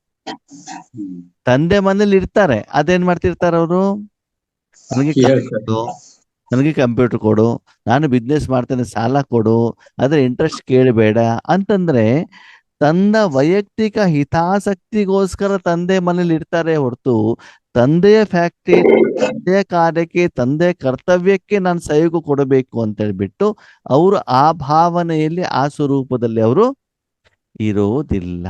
ತಂದೆ ಮನೇಲಿ ಇರ್ತಾರೆ, ಅದೇನ್ ಮಾಡ್ತಿರ್ತಾರ ಅವರು, ನನಗೆ ಕಂಪ್ಯೂಟರ್ ಕೊಡು, ನಾನು ಬಿಸ್ನೆಸ್ ಮಾಡ್ತೇನೆ, ಸಾಲ ಕೊಡು, ಅದ್ರ ಇಂಟ್ರೆಸ್ಟ್ ಕೇಳಬೇಡ ಅಂತಂದ್ರೆ ತನ್ನ ವೈಯಕ್ತಿಕ ಹಿತಾಸಕ್ತಿಗೋಸ್ಕರ ತಂದೆ ಮನೇಲಿ ಇರ್ತಾರೆ ಹೊರತು ತಂದೆಯ ಫ್ಯಾಕ್ಟ್ರಿ, ತಂದೆಯ ಕಾರ್ಯಕ್ಕೆ, ತಂದೆಯ ಕರ್ತವ್ಯಕ್ಕೆ ನಾನು ಸಹಯೋಗ ಕೊಡಬೇಕು ಅಂತ ಹೇಳ್ಬಿಟ್ಟು ಅವರು ಆ ಭಾವನೆಯಲ್ಲಿ, ಆ ಸ್ವರೂಪದಲ್ಲಿ ಅವರು ಇರೋದಿಲ್ಲ.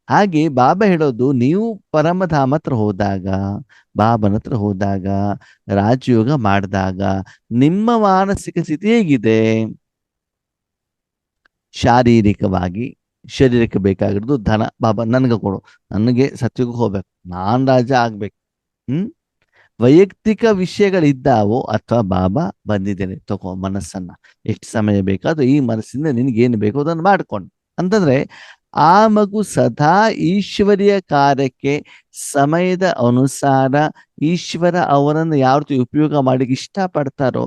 ಹಾಗೆ ಬಾಬಾ ಹೇಳೋದು, ನೀವು ಪರಮಧಾಮ ಹತ್ರ ಹೋದಾಗ, ಬಾಬನ ಹತ್ರ ಹೋದಾಗ, ರಾಜಯೋಗ ಮಾಡಿದಾಗ ನಿಮ್ಮ ಮಾನಸಿಕ ಸ್ಥಿತಿ ಹೇಗಿದೆ? ಶಾರೀರಿಕವಾಗಿ ಶರೀರಕ್ಕೆ ಬೇಕಾಗಿರೋದು ಧನ, ಬಾಬಾ ನನಗೆ ಕೊಡು, ನನಗೆ ಸತ್ಯಕ್ಕೆ ಹೋಗ್ಬೇಕು, ನಾನ್ ರಾಜ ಆಗ್ಬೇಕು. ವೈಯಕ್ತಿಕ ವಿಷಯಗಳಿದ್ದಾವೋ, ಅಥವಾ ಬಾಬಾ ಬಂದಿದ್ದೇನೆ ತಗೋ ಮನಸ್ಸನ್ನ, ಎಷ್ಟು ಸಮಯ ಬೇಕಾದ್ರೂ ಈ ಮನಸ್ಸಿಂದ ನಿನ್ಗೇನು ಬೇಕೋ ಅದನ್ನು ಮಾಡ್ಕೊಂಡು ಅಂತಂದ್ರೆ ಆ ಮಗು ಸದಾ ಈಶ್ವರಿಯ ಕಾರ್ಯಕ್ಕೆ ಸಮಯದ ಅನುಸಾರ ಈಶ್ವರ ಅವರನ್ನು ಯಾವ ರೀತಿ ಉಪಯೋಗ ಮಾಡಿಕ್ಕೆ ಇಷ್ಟಪಡ್ತಾರೋ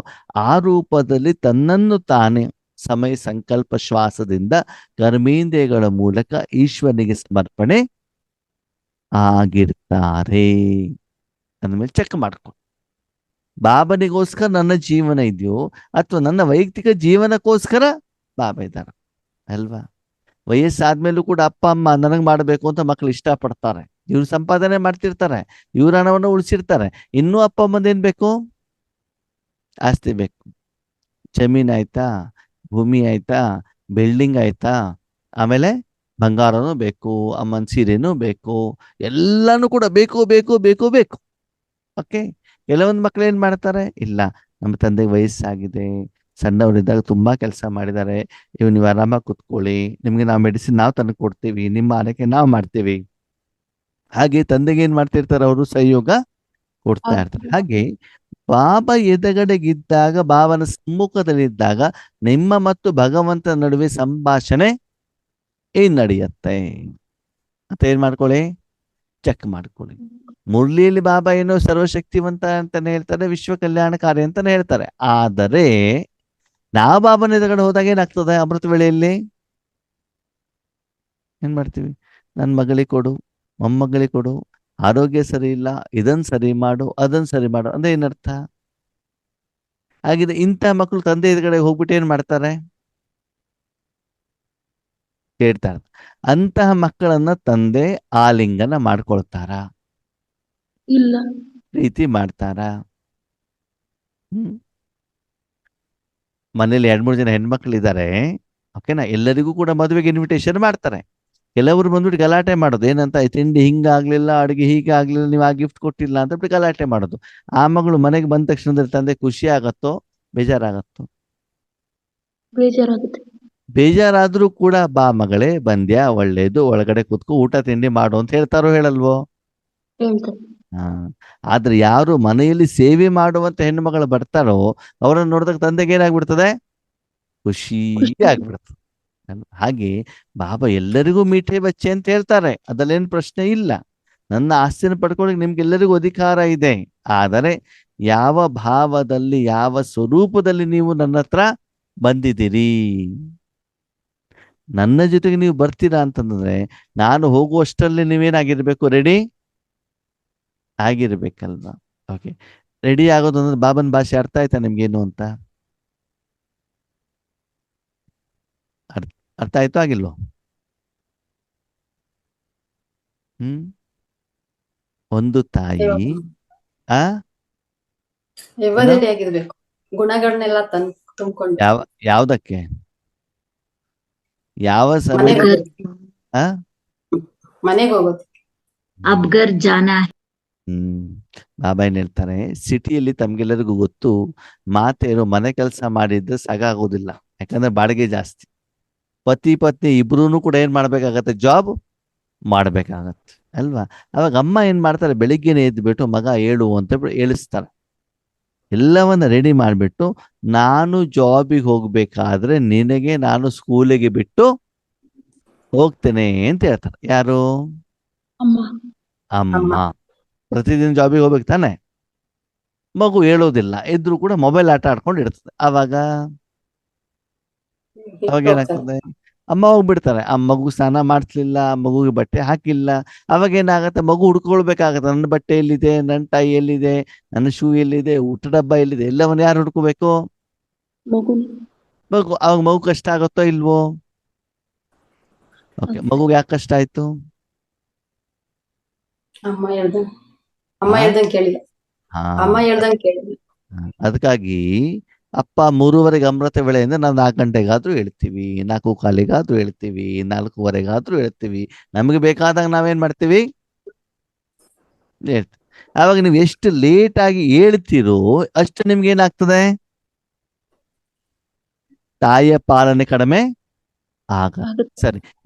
ಆ ರೂಪದಲ್ಲಿ ತನ್ನನ್ನು ತಾನೇ ಸಮಯ ಸಂಕಲ್ಪ ಶ್ವಾಸದಿಂದ ಕರ್ಮೇಂದ್ರಿಯಗಳ ಮೂಲಕ ಈಶ್ವರನಿಗೆ ಸಮರ್ಪಣೆ ಆಗಿರ್ತಾರೆ. ಅಂದಮೇಲೆ ಚೆಕ್ ಮಾಡ್ಕೊಂಡು, ಬಾಬನಿಗೋಸ್ಕರ ನನ್ನ ಜೀವನ ಇದೆಯೋ ಅಥವಾ ನನ್ನ ವೈಯಕ್ತಿಕ ಜೀವನಕ್ಕೋಸ್ಕರ ಬಾಬಾ ಇದ್ದಾರ ಅಲ್ವಾ? ವಯಸ್ಸಾದ್ಮೇಲೂ ಕೂಡ ಅಪ್ಪ ಅಮ್ಮ ನನಗೆ ಮಾಡಬೇಕು ಅಂತ ಮಕ್ಕಳು ಇಷ್ಟಪಡ್ತಾರೆ, ಇವ್ರು ಸಂಪಾದನೆ ಮಾಡ್ತಿರ್ತಾರೆ, ಇವ್ರ ಹಣವನ್ನು ಉಳಿಸಿರ್ತಾರೆ, ಇನ್ನೂ ಅಪ್ಪ ಅಮ್ಮಂದೇನ್ ಬೇಕು, ಆಸ್ತಿ ಬೇಕು. ಜಮೀನ್ ಆಯ್ತಾ, ಭೂಮಿ ಆಯ್ತಾ, ಬಿಲ್ಡಿಂಗ್ ಆಯ್ತಾ, ಆಮೇಲೆ ಬಂಗಾರನೂ ಬೇಕು, ಅಮ್ಮನ ಸೀರೆನೂ ಬೇಕು, ಎಲ್ಲಾನು ಕೂಡ ಬೇಕು ಬೇಕು ಬೇಕು ಬೇಕು. ಓಕೆ. ಕೆಲವೊಂದು ಮಕ್ಳು ಏನ್ ಮಾಡ್ತಾರೆ, ಇಲ್ಲ ನಮ್ಮ ತಂದೆಗೆ ವಯಸ್ಸಾಗಿದೆ, ಸಣ್ಣವರಿದ್ದಾಗ ತುಂಬಾ ಕೆಲಸ ಮಾಡಿದ್ದಾರೆ, ನೀವು ಆರಾಮಾಗಿ ಕುತ್ಕೊಳ್ಳಿ, ನಿಮ್ಗೆ ನಾವು ಮೆಡಿಸಿನ್ ನಾವು ತಂದು ಕೊಡ್ತೀವಿ, ನಿಮ್ಮ ಆರೈಕೆ ನಾವು ಮಾಡ್ತೀವಿ. ಹಾಗೆ ತಂದೆಗೆ ಏನ್ ಮಾಡ್ತಿರ್ತಾರೆ, ಅವರು ಸಹಯೋಗ ಕೊಡ್ತಾ ಇರ್ತಾರೆ. ಹಾಗೆ ಬಾಬಾ ಎದುರುಗಡೆಗಿದ್ದಾಗ, ಬಾಬನ ಸಮ್ಮುಖದಲ್ಲಿದ್ದಾಗ ನಿಮ್ಮ ಮತ್ತು ಭಗವಂತನ ನಡುವೆ ಸಂಭಾಷಣೆ ಏನ್ ನಡೆಯುತ್ತೆ ಅಂತ ಏನ್ ಮಾಡ್ಕೊಳ್ಳಿ, ಚೆಕ್ ಮಾಡ್ಕೊಳ್ಳಿ. ಮುರಳಿಯಲ್ಲಿ ಬಾಬಾ ಏನೋ ಸರ್ವಶಕ್ತಿವಂತ ಅಂತಾನೆ ಹೇಳ್ತಾರೆ, ವಿಶ್ವ ಕಲ್ಯಾಣಕಾರಿ ಅಂತಾನೆ ಹೇಳ್ತಾರೆ. ಆದರೆ ನಾವು ಬಾಬನ ಎದುರುಗಡೆ ಹೋದಾಗ ಏನಾಗ್ತದೆ, ಅಮೃತ ವೇಳೆಯಲ್ಲಿ ಏನ್ ಮಾಡ್ತೀವಿ, ನನ್ನ ಮಗಳಿಗೆ ಕೊಡು, ಮೊಮ್ಮಗಳಿಗೆ ಕೊಡು, ಆರೋಗ್ಯ ಸರಿ ಇಲ್ಲ, ಇದನ್ ಸರಿ ಮಾಡು, ಅದನ್ ಸರಿ ಮಾಡು ಅಂದ್ರೆ ಏನರ್ಥ? ಹಾಗಿದೆ ಇಂಥ ಮಕ್ಕಳು ತಂದೆ ಎದುರುಗಡೆ ಹೋಗ್ಬಿಟ್ಟು ಏನ್ ಮಾಡ್ತಾರೆ, ಕೇಳ್ತಾರೆ. ಅಂತಹ ಮಕ್ಕಳನ್ನ ತಂದೆ ಆಲಿಂಗನ ಮಾಡ್ಕೊಳ್ತಾರ, ಇಲ್ಲ. ಪ್ರೀತಿ ಮಾಡ್ತಾರ? ಮನೇಲಿ 2-3 ಜನ ಹೆಣ್ಮಕ್ಳು ಇದ್ದಾರೆ, ಓಕೆನಾ, ಎಲ್ಲರಿಗೂ ಕೂಡ ಮದುವೆಗೆ ಇನ್ವಿಟೇಷನ್ ಮಾಡ್ತಾರೆ. ಕೆಲವರು ಬಂದ್ಬಿಟ್ಟು ಗಲಾಟೆ ಮಾಡೋದು, ಏನಂತ, ತಿಂಡಿ ಹಿಂಗಾಗ್ಲಿಲ್ಲ, ಅಡುಗೆ ಹೀಗೆ ಆಗ್ಲಿಲ್ಲ, ನೀವು ಆ ಗಿಫ್ಟ್ ಕೊಟ್ಟಿಲ್ಲ ಅಂತ ಬಿಟ್ಟು ಗಲಾಟೆ ಮಾಡೋದು. ಆ ಮಗಳು ಮನೆಗೆ ಬಂದ ತಕ್ಷಣದಲ್ಲಿ ತಂದೆ ಖುಷಿ ಆಗತ್ತೋ ಬೇಜಾರಾಗತ್ತೋ? ಬೇಜಾರಾಗುತ್ತೆ. ಬೇಜಾರಾದ್ರೂ ಕೂಡ ಬಾ ಮಗಳೇ ಬಂದ್ಯಾ, ಒಳ್ಳೇದು, ಒಳಗಡೆ ಕೂತ್ಕೋ, ಊಟ ತಿಂಡಿ ಮಾಡು ಅಂತ ಹೇಳ್ತಾರೋ ಹೇಳಲ್ವೋ? ಹೇಳ್ತಾರೆ. ಆದ್ರೆ ಯಾರು ಮನೆಯಲ್ಲಿ ಸೇವೆ ಮಾಡುವಂತ ಹೆಣ್ಣು ಮಗಳು ಬರ್ತಾರೋ ಅವರನ್ನು ನೋಡಿದಾಗ ತಂದೆಗೆ ಏನಾಗ್ಬಿಡ್ತದೆ, ಖುಷಿ ಆಗ್ಬಿಡ್ತದೆ. ಹಾಗೆ ಬಾಬಾ ಎಲ್ಲರಿಗೂ ಮೀಠೆ ಬಚ್ಚೆ ಅಂತ ಹೇಳ್ತಾರೆ, ಅದಲ್ಲೇನು ಪ್ರಶ್ನೆ ಇಲ್ಲ. ನನ್ನ ಆಸ್ತಿಯನ್ನು ಪಡ್ಕೊಳ್ಳಿಕ್ಕೆ ನಿಮ್ಗೆಲ್ಲರಿಗೂ ಅಧಿಕಾರ ಇದೆ. ಆದರೆ ಯಾವ ಭಾವದಲ್ಲಿ, ಯಾವ ಸ್ವರೂಪದಲ್ಲಿ ನೀವು ನನ್ನ ಹತ್ರ ಬಂದಿದ್ದೀರಿ, ನನ್ನ ಜೊತೆಗೆ ನೀವು ಬರ್ತೀರಾ ಅಂತಂದ್ರೆ ನಾನು ಹೋಗುವಷ್ಟರಲ್ಲಿ ನೀವೇನಾಗಿರ್ಬೇಕು, ರೆಡಿ ಆಗಿರ್ಬೇಕಲ್ವಾ? ಓಕೆ. ರೆಡಿ ಆಗೋದು ಅಂದ್ರೆ ಬಾಬನ್ ಭಾಷೆ ಅರ್ಥ ಆಯ್ತಾ ನಿಮ್ಗೇನು ಅಂತ? ಅರ್ಥ ಆಯ್ತು ಆಗಿಲ್ವೋ? ಒಂದು ತಾಯಿ ಆ ವ್ಯವಧಾರಿ ಆಗಿರ್ಬೇಕು, ಗುಣಗಳನ್ನೆಲ್ಲ ತುಂಬಿಕೊಂಡು. ಯಾವ್ದಕ್ಕೆ, ಯಾವ ಸಮಯ, ಮನೆಗೆ ಹೋಗೋದು. ಅಬ್ಗರ್ ಜಾನ. ಬಾಬಾ ಏನ್ ಹೇಳ್ತಾರೆ, ಸಿಟಿಯಲ್ಲಿ ತಮ್ಗೆಲ್ಲರಿಗೂ ಗೊತ್ತು, ಮಾತೇರು ಮನೆ ಕೆಲಸ ಮಾಡಿದ್ರೆ ಸಾಕಾಗೋದಿಲ್ಲ, ಯಾಕಂದ್ರೆ ಬಾಡಿಗೆ ಜಾಸ್ತಿ. ಪತಿ ಪತ್ನಿ ಇಬ್ರು ಕೂಡ ಏನ್ ಮಾಡ್ಬೇಕಾಗತ್ತೆ, ಜಾಬ್ ಮಾಡ್ಬೇಕಾಗತ್ತೆ ಅಲ್ವಾ? ಅವಾಗ ಅಮ್ಮ ಏನ್ ಮಾಡ್ತಾರೆ, ಬೆಳಿಗ್ಗೆನೆ ಎದ್ಬಿಟ್ಟು ಮಗ ಏಳು ಅಂತ ಹೇಳಿಸ್ತಾರೆ. ಎಲ್ಲವನ್ನ ರೆಡಿ ಮಾಡಿಬಿಟ್ಟು, ನಾನು ಜಾಬಿಗೆ ಹೋಗ್ಬೇಕಾದ್ರೆ ನಿನಗೆ ನಾನು ಸ್ಕೂಲಿಗೆ ಬಿಟ್ಟು ಹೋಗ್ತೇನೆ ಅಂತ ಹೇಳ್ತಾರೆ. ಯಾರು? ಅಮ್ಮ. ಪ್ರತಿದಿನ ಜಾಬಿಗೆ ಹೋಗ್ಬೇಕು ತಾನೆ. ಮಗು ಹೇಳೋದಿಲ್ಲ, ಇದ್ರು ಕೂಡ ಮೊಬೈಲ್ ಆಟ ಆಡ್ಕೊಂಡು ಇರ್ತದೆ. ಅವಾಗ ಏನಾಗ್ತದೆ, ಅಮ್ಮ ಹೋಗ್ಬಿಡ್ತಾರೆ, ಆ ಮಗು ಸ್ನಾನ ಮಾಡಿಸ್ಲಿಲ್ಲ, ಮಗುಗೆ ಬಟ್ಟೆ ಹಾಕಿಲ್ಲ. ಅವಾಗ ಏನಾಗತ್ತೆ, ಮಗು ಹುಡ್ಕೊಳ್ಬೇಕಾಗತ್ತೆ, ನನ್ನ ಬಟ್ಟೆ ಎಲ್ಲಿದೆ, ನನ್ನ ಟೈ ಎಲ್ಲಿದೆ, ನನ್ನ ಶೂ ಎಲ್ಲಿದೆ, ಊಟ ಡಬ್ಬ ಎಲ್ಲಿದೆ, ಎಲ್ಲವನ್ನ ಯಾರು ಹುಡ್ಕೋಬೇಕು? ಮಗು. ಅವಾಗ ಮಗು ಕಷ್ಟ ಆಗುತ್ತೋ ಇಲ್ವೋ? ಓಕೆ. ಮಗುಗೆ ಯಾಕೆ ಕಷ್ಟ ಆಯ್ತು? ಅದಕ್ಕಾಗಿ ಅಪ್ಪ 3:30ಗೆ ಅಮೃತ ವೇಳೆಯಿಂದ ನಾವು 4 ಗಂಟೆಗಾದ್ರೂ ಹೇಳ್ತೀವಿ, 4 ಕಾಲಿಗಾದ್ರೂ ಹೇಳ್ತೀವಿ, 4:15ಗಾದ್ರೂ ಹೇಳ್ತೀವಿ. ನಮಗೆ ಬೇಕಾದಾಗ ನಾವೇನ್ ಮಾಡ್ತೀವಿ, ಹೇಳ್ತೀವಿ. ಆವಾಗ ನೀವು ಎಷ್ಟು ಲೇಟ್ ಆಗಿ ಹೇಳ್ತೀರೋ ಅಷ್ಟು ನಿಮ್ಗೆ ಏನಾಗ್ತದೆ, ತಾಯಿಯ ಪಾಲನೆ ಕಡಿಮೆ ಆಗ. ಸರಿ,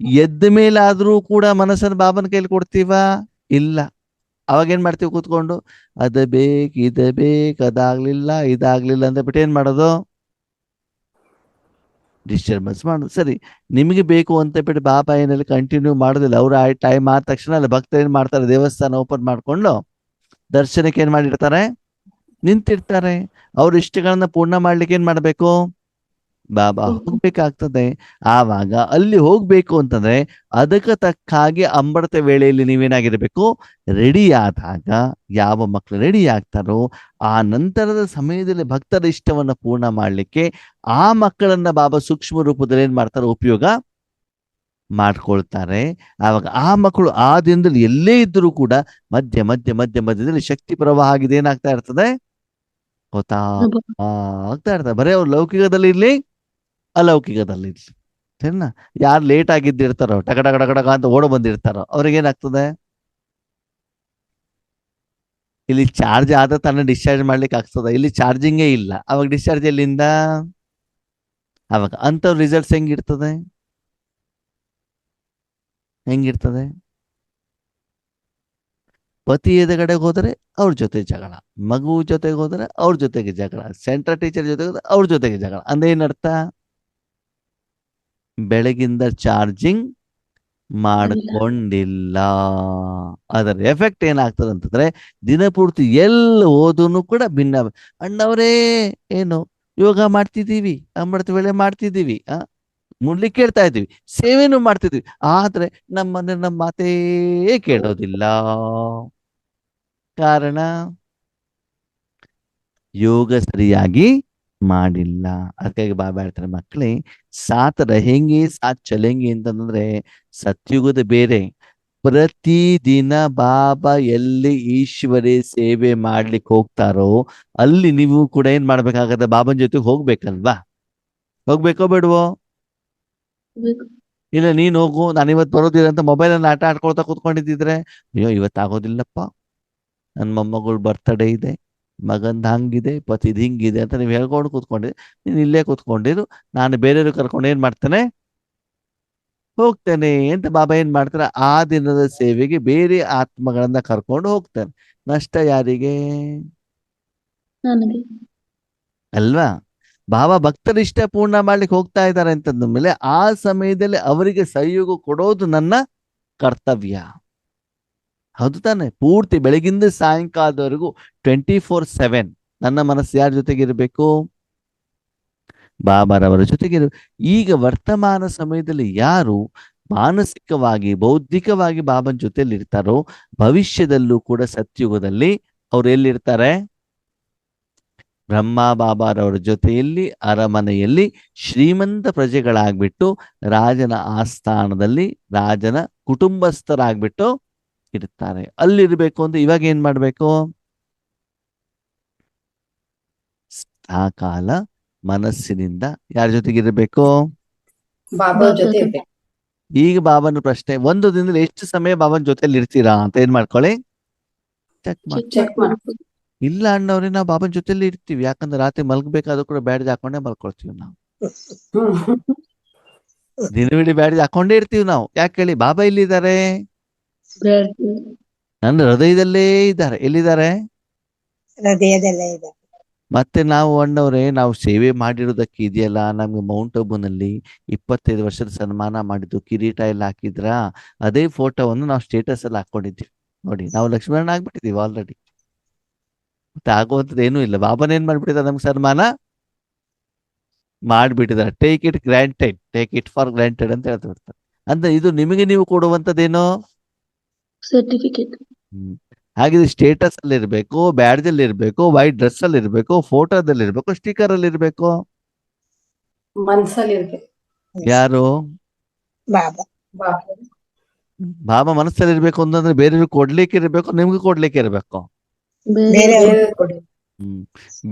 ಎದ್ದ ಮೇಲಾದ್ರೂ ಕೂಡ ಮನಸ್ಸನ್ನು ಬಾಬನ ಕೈಲಿ ಕೊಡ್ತೀವಾ? ಇಲ್ಲ. ಅವಾಗ ಏನ್ ಮಾಡ್ತೀವಿ, ಕೂತ್ಕೊಂಡು ಅದ ಬೇಕು, ಇದ ಬೇಕು, ಅದಾಗ್ಲಿಲ್ಲ, ಇದಾಗ್ಲಿಲ್ಲ ಅಂತ ಬಿಟ್ಟು ಏನ್ ಮಾಡೋದು, ಡಿಸ್ಟರ್ಬೆನ್ಸ್ ಮಾಡೋದು. ಸರಿ, ನಿಮಗೆ ಬೇಕು ಅಂತ ಬಿಟ್ಟು ಬಾಬಾ ಏನಲ್ಲಿ ಕಂಟಿನ್ಯೂ ಮಾಡೋದಿಲ್ಲ. ಅವ್ರು ಆ ಟೈಮ್ ಆದ ತಕ್ಷಣ ಅಲ್ಲಿ ಭಕ್ತರು ಏನ್ ಮಾಡ್ತಾರೆ, ದೇವಸ್ಥಾನ ಓಪನ್ ಮಾಡ್ಕೊಂಡು ದರ್ಶನಕ್ಕೆ ಏನ್ ಮಾಡಿರ್ತಾರೆ, ನಿಂತಿರ್ತಾರೆ. ಅವ್ರ ಇಷ್ಟಗಳನ್ನ ಪೂರ್ಣ ಮಾಡ್ಲಿಕ್ಕೆ ಏನ್ ಮಾಡ್ಬೇಕು, ಬಾಬಾ ಹೋಗ್ಬೇಕಾಗ್ತದೆ. ಆವಾಗ ಅಲ್ಲಿ ಹೋಗ್ಬೇಕು ಅಂತಂದ್ರೆ ಅದಕ್ಕೆ ತಕ್ಕ ಹಾಗೆ ಅಮೃತ ವೇಳೆಯಲ್ಲಿ ನೀವೇನಾಗಿರ್ಬೇಕು, ರೆಡಿ ಆದಾಗ ಯಾವ ಮಕ್ಕಳು ರೆಡಿ ಆಗ್ತಾರೋ ಆ ನಂತರದ ಸಮಯದಲ್ಲಿ ಭಕ್ತರ ಇಷ್ಟವನ್ನ ಪೂರ್ಣ ಮಾಡ್ಲಿಕ್ಕೆ ಆ ಮಕ್ಕಳನ್ನ ಬಾಬಾ ಸೂಕ್ಷ್ಮ ರೂಪದಲ್ಲಿ ಏನ್ ಮಾಡ್ತಾರೆ, ಉಪಯೋಗ ಮಾಡ್ಕೊಳ್ತಾರೆ. ಆವಾಗ ಆ ಮಕ್ಕಳು ಆ ದಿನದಲ್ಲಿ ಎಲ್ಲೇ ಇದ್ದರೂ ಕೂಡ ಮಧ್ಯದಲ್ಲಿ ಶಕ್ತಿ ಪ್ರವಾಹ ಆಗಿದೆ ಏನಾಗ್ತಾ ಇರ್ತದೆ, ಗೊತ್ತಾ ಆಗ್ತಾ ಇರ್ತಾರೆ. ಬರೀ ಅವ್ರು ಲೌಕಿಕದಲ್ಲಿ ಇರ್ಲಿ ಅಲೌಕಿಕದಲ್ಲಿ ಇರ್ಲಿ, ಸರಿನಾ? ಯಾರು ಲೇಟ್ ಆಗಿದ್ದಿರ್ತಾರೋ ಟಕ ಟಕ ಟಕ ಟಕ ಅಂತ ಓಡ ಬಂದಿರ್ತಾರೋ ಅವ್ರಿಗೇನಾಗ್ತದೆ, ಇಲ್ಲಿ ಚಾರ್ಜ್ ಆದ ತಾನೇ ಡಿಸ್ಚಾರ್ಜ್ ಮಾಡ್ಲಿಕ್ಕೆ ಆಗ್ತದ, ಇಲ್ಲಿ ಚಾರ್ಜಿಂಗೇ ಇಲ್ಲ, ಅವಾಗ ಡಿಸ್ಚಾರ್ಜ್ ಎಲ್ಲಿಂದ? ಅವಾಗ ಅಂಥವ್ರ ರಿಸಲ್ಟ್ಸ್ ಹೆಂಗಿರ್ತದೆ? ಹೆಂಗಿರ್ತದೆ? ಪತಿ ಎದುರುಗಡೆಗೆ ಹೋದರೆ ಅವ್ರ ಜೊತೆ ಜಗಳ, ಮಗು ಜೊತೆಗೆ ಹೋದರೆ ಅವ್ರ ಜೊತೆಗೆ ಜಗಳ, ಸೆಂಟ್ರಲ್ ಟೀಚರ್ ಜೊತೆಗೆ ಹೋದ್ರೆ ಅವ್ರ ಜೊತೆಗೆ ಜಗಳ. ಅಂದ್ರೆ ಏನರ್ಥ? ಬೆಳಗಿಂದ ಚಾರ್ಜಿಂಗ್ ಮಾಡ್ಕೊಂಡಿಲ್ಲ. ಅದರ ಎಫೆಕ್ಟ್ ಏನಾಗ್ತದೆ ಅಂತಂದ್ರೆ ದಿನಪೂರ್ತಿ ಎಲ್ಲ ಓದೂನು ಕೂಡ ಭಿನ್ನ. ಅಣ್ಣವರೇ ಏನು ಯೋಗ ಮಾಡ್ತಿದ್ದೀವಿ, ಅಮೃತ ವೇಳೆ ಮಾಡ್ತಿದ್ದೀವಿ, ಮುಡ್ಲಿಕ್ಕೆ ಕೇಳ್ತಾ ಇದ್ದೀವಿ, ಸೇವೆನೂ ಮಾಡ್ತಿದ್ವಿ, ಆದ್ರೆ ನಮ್ಮ ಮಾತೇ ಕೇಳೋದಿಲ್ಲ. ಕಾರಣ ಯೋಗ ಸರಿಯಾಗಿ ಮಾಡಿಲ್ಲ. ಅದಕ್ಕಾಗಿ ಬಾಬಾ ಹೇಳ್ತಾರೆ, ಮಕ್ಕಳೇ ಸಾತ್ रहेंगे ಸಾತ್ ಚಲೆಂಗೆ ಅಂತಂದ್ರೆ ಸತ್ಯುಗದ ಬೇರೆ. ಪ್ರತಿದಿನ ಬಾಬಾ ಎಲ್ಲಿ ಈಶ್ವರೇ ಸೇವೆ ಮಾಡ್ಲಿಕ್ಕೆ ಹೋಗ್ತಾರೋ ಅಲ್ಲಿ ನೀವು ಕೂಡ ಏನ್ ಮಾಡ್ಬೇಕಾಗತ್ತೆ? ಬಾಬನ್ ಜೊತೆಗೆ ಹೋಗ್ಬೇಕಲ್ವಾ? ಹೋಗ್ಬೇಕೋ ಬೇಡವೋ? ಇಲ್ಲ ನೀನ್ ಹೋಗು, ನಾನು ಇವತ್ತು ಬರೋದಿಲ್ಲ ಅಂತ ಮೊಬೈಲ್ ಅನ್ನು ಆಟ ಆಡ್ಕೊಳ್ತಾ ಕೂತ್ಕೊಂಡಿದ್ದಿದ್ರೆ, ಅಯ್ಯೋ ಇವತ್ತಾಗೋದಿಲ್ಲಪ್ಪ, ನನ್ನ ಮೊಮ್ಮಗಳು ಬರ್ತಡೇ ಇದೆ, ಮಗಂದ್ ಹಂಗಿದೆ, ಪತಿದ್ ಹಿಂಗಿದೆ ಅಂತ ನೀವು ಹೇಳ್ಕೊಂಡು ಕೂತ್ಕೊಂಡಿದ್ರೆ, ನೀನು ಇಲ್ಲೇ ಕೂತ್ಕೊಂಡಿರು, ನಾನು ಬೇರೆಯವ್ರು ಕರ್ಕೊಂಡು ಏನ್ ಮಾಡ್ತೇನೆ? ಹೋಗ್ತೇನೆ ಅಂತ ಬಾಬಾ ಏನ್ ಮಾಡ್ತಾರೆ? ಆ ದಿನದ ಸೇವೆಗೆ ಬೇರೆ ಆತ್ಮಗಳನ್ನ ಕರ್ಕೊಂಡು ಹೋಗ್ತಾನೆ. ನಷ್ಟ ಯಾರಿಗೆ? ನನಗೆ. ಅಲ್ವಾ? ಬಾಬಾ ಭಕ್ತರ ಇಷ್ಟ ಪೂರ್ಣ ಮಾಡ್ಲಿಕ್ಕೆ ಹೋಗ್ತಾ ಇದ್ದಾರೆ ಅಂತಂದ ಮೇಲೆ ಆ ಸಮಯದಲ್ಲಿ ಅವರಿಗೆ ಸಹಯೋಗ ಕೊಡೋದು ನನ್ನ ಕರ್ತವ್ಯ. ಹೌದು ತಾನೆ? ಪೂರ್ತಿ ಬೆಳಗಿಂದ ಸಾಯಂಕಾಲದವರೆಗೂ 24/7 ನನ್ನ ಮನಸ್ಸು ಯಾರ ಜೊತೆಗಿರ್ಬೇಕು? ಬಾಬಾರವರ ಜೊತೆಗಿರು. ಈಗ ವರ್ತಮಾನ ಸಮಯದಲ್ಲಿ ಯಾರು ಮಾನಸಿಕವಾಗಿ ಬೌದ್ಧಿಕವಾಗಿ ಬಾಬನ ಜೊತೆಲಿ ಇರ್ತಾರೋ ಭವಿಷ್ಯದಲ್ಲೂ ಕೂಡ ಸತ್ಯುಗದಲ್ಲಿ ಅವ್ರು ಎಲ್ಲಿರ್ತಾರೆ? ಬ್ರಹ್ಮ ಬಾಬಾರವರ ಜೊತೆಯಲ್ಲಿ ಅರಮನೆಯಲ್ಲಿ ಶ್ರೀಮಂತ ಪ್ರಜೆಗಳಾಗ್ಬಿಟ್ಟು ರಾಜನ ಆಸ್ಥಾನದಲ್ಲಿ ರಾಜನ ಕುಟುಂಬಸ್ಥರಾಗ್ಬಿಟ್ಟು ಇರ್ತಾರೆ. ಅಲ್ಲಿರ್ಬೇಕು ಅಂತ ಇವಾಗ ಏನ್ ಮಾಡ್ಬೇಕು? ಆ ಕಾಲ ಮನಸ್ಸಿನಿಂದ ಯಾರ ಜೊತೆಗಿರ್ಬೇಕು? ಬಾಬಾ ಜೊತೆ ಇರ್ಬೇಕು. ಈಗ ಬಾಬನ ಪ್ರಶ್ನೆ, ಒಂದು ದಿನದಲ್ಲಿ ಎಷ್ಟು ಸಮಯ ಬಾಬನ ಜೊತೆಲಿ ಇರ್ತೀರಾ ಅಂತ ಏನ್ ಮಾಡ್ಕೊಳ್ಳಿ, ಚೆಕ್ ಮಾಡಿ. ಚೆಕ್ ಮಾಡ್ಬೋದು. ಇಲ್ಲ ಅಣ್ಣವ್ರೆ, ನಾವು ಬಾಬನ ಜೊತೆಲಿ ಇರ್ತೀವಿ, ಯಾಕಂದ್ರೆ ರಾತ್ರಿ ಮಲ್ಗಬೇಕಾದ್ರೂ ಕೂಡ ಬ್ಯಾಡ್ಜ್ ಹಾಕೊಂಡೇ ಮಲ್ಕೊಳ್ತೀವಿ ನಾವು. ದಿನವಿಡೀ ಬ್ಯಾಡ್ಜ್ ಹಾಕೊಂಡೇ ಇರ್ತೀವಿ ನಾವು. ಯಾಕೆ ಹೇಳಿ? ಬಾಬಾ ಇಲ್ಲಿದ್ದಾರೆ, ನನ್ನ ಹೃದಯದಲ್ಲೇ ಇದ್ದಾರೆ. ಎಲ್ಲಿದ್ದಾರೆ? ಹೃದಯದಲ್ಲೇ ಇದೆ. ಮತ್ತೆ ನಾವು ಅಣ್ಣವ್ರೆ, ನಾವು ಸೇವೆ ಮಾಡಿರೋದಕ್ಕೆ ಇದೆಯಲ್ಲ, ನಮ್ಗೆ ಮೌಂಟ್ ಅಬುನಲ್ಲಿ 25 ವರ್ಷದ ಸನ್ಮಾನ ಮಾಡಿದ್ದು, ಕಿರೀಟ ಎಲ್ಲ ಹಾಕಿದ್ರ, ಅದೇ ಫೋಟೋವನ್ನು ನಾವು ಸ್ಟೇಟಸ್ ಅಲ್ಲಿ ಹಾಕೊಂಡಿದ್ದೀವಿ ನೋಡಿ. ನಾವು ಲಕ್ಷ್ಮೀನಾರಾಯಣ ಆಗ್ಬಿಟ್ಟಿದೀವಿ ಆಲ್ರೆಡಿ. ಮತ್ತೆ ಆಗುವಂಥದ್ದು ಏನೂ ಇಲ್ಲ. ಬಾಬಾನ ಏನ್ ಮಾಡ್ಬಿಟ್ಟಿದ್ದಾರೆ? ನಮ್ಗೆ ಸನ್ಮಾನ ಮಾಡ್ಬಿಟ್ಟಿದ್ದಾರೆ. Take it granted, take it for granted ಅಂತ ಹೇಳ್ತಿರ್ತಾರೆ. ಅಂದ್ರೆ ಇದು ನಿಮಗೆ ನೀವು ಕೊಡುವಂಥದ್ದೇನೋ ಸರ್ಟಿಫಿಕೇಟ್. ಹಾಗಿದ್ರೆ ಸ್ಟೇಟಸ್ ಅಲ್ಲಿ ಇರ್ಬೇಕು, ಬ್ಯಾಡ್ಜ್ ಅಲ್ಲಿ ಇರ್ಬೇಕು, ವೈಟ್ ಡ್ರೆಸ್ ಅಲ್ಲಿ ಇರ್ಬೇಕು, ಫೋಟೋದಲ್ಲಿ ಇರ್ಬೇಕು, ಸ್ಟಿಕರ್ ಅಲ್ಲಿ ಇರ್ಬೇಕು? ಮನ್ಸಲ್ಲಿ ಇರ್ಬೇಕು. ಯಾರು? ಬಾಬಾ. ಬಾಬಾ. ಬಾಬಾ ಮನಸ್ಸಲ್ಲಿ ಇರ್ಬೇಕು ಅಂತಂದ್ರೆ ಬೇರೆಯವ್ರಿಗೆ ಕೊಡ್ಲಿಕ್ಕೆ ಇರ್ಬೇಕು, ನಿಮ್ಗೆ ಕೊಡ್ಲಿಕ್ಕೆ ಇರ್ಬೇಕು? ಬೇರೆಯವ್ರಿಗೆ ಕೊಡಿ.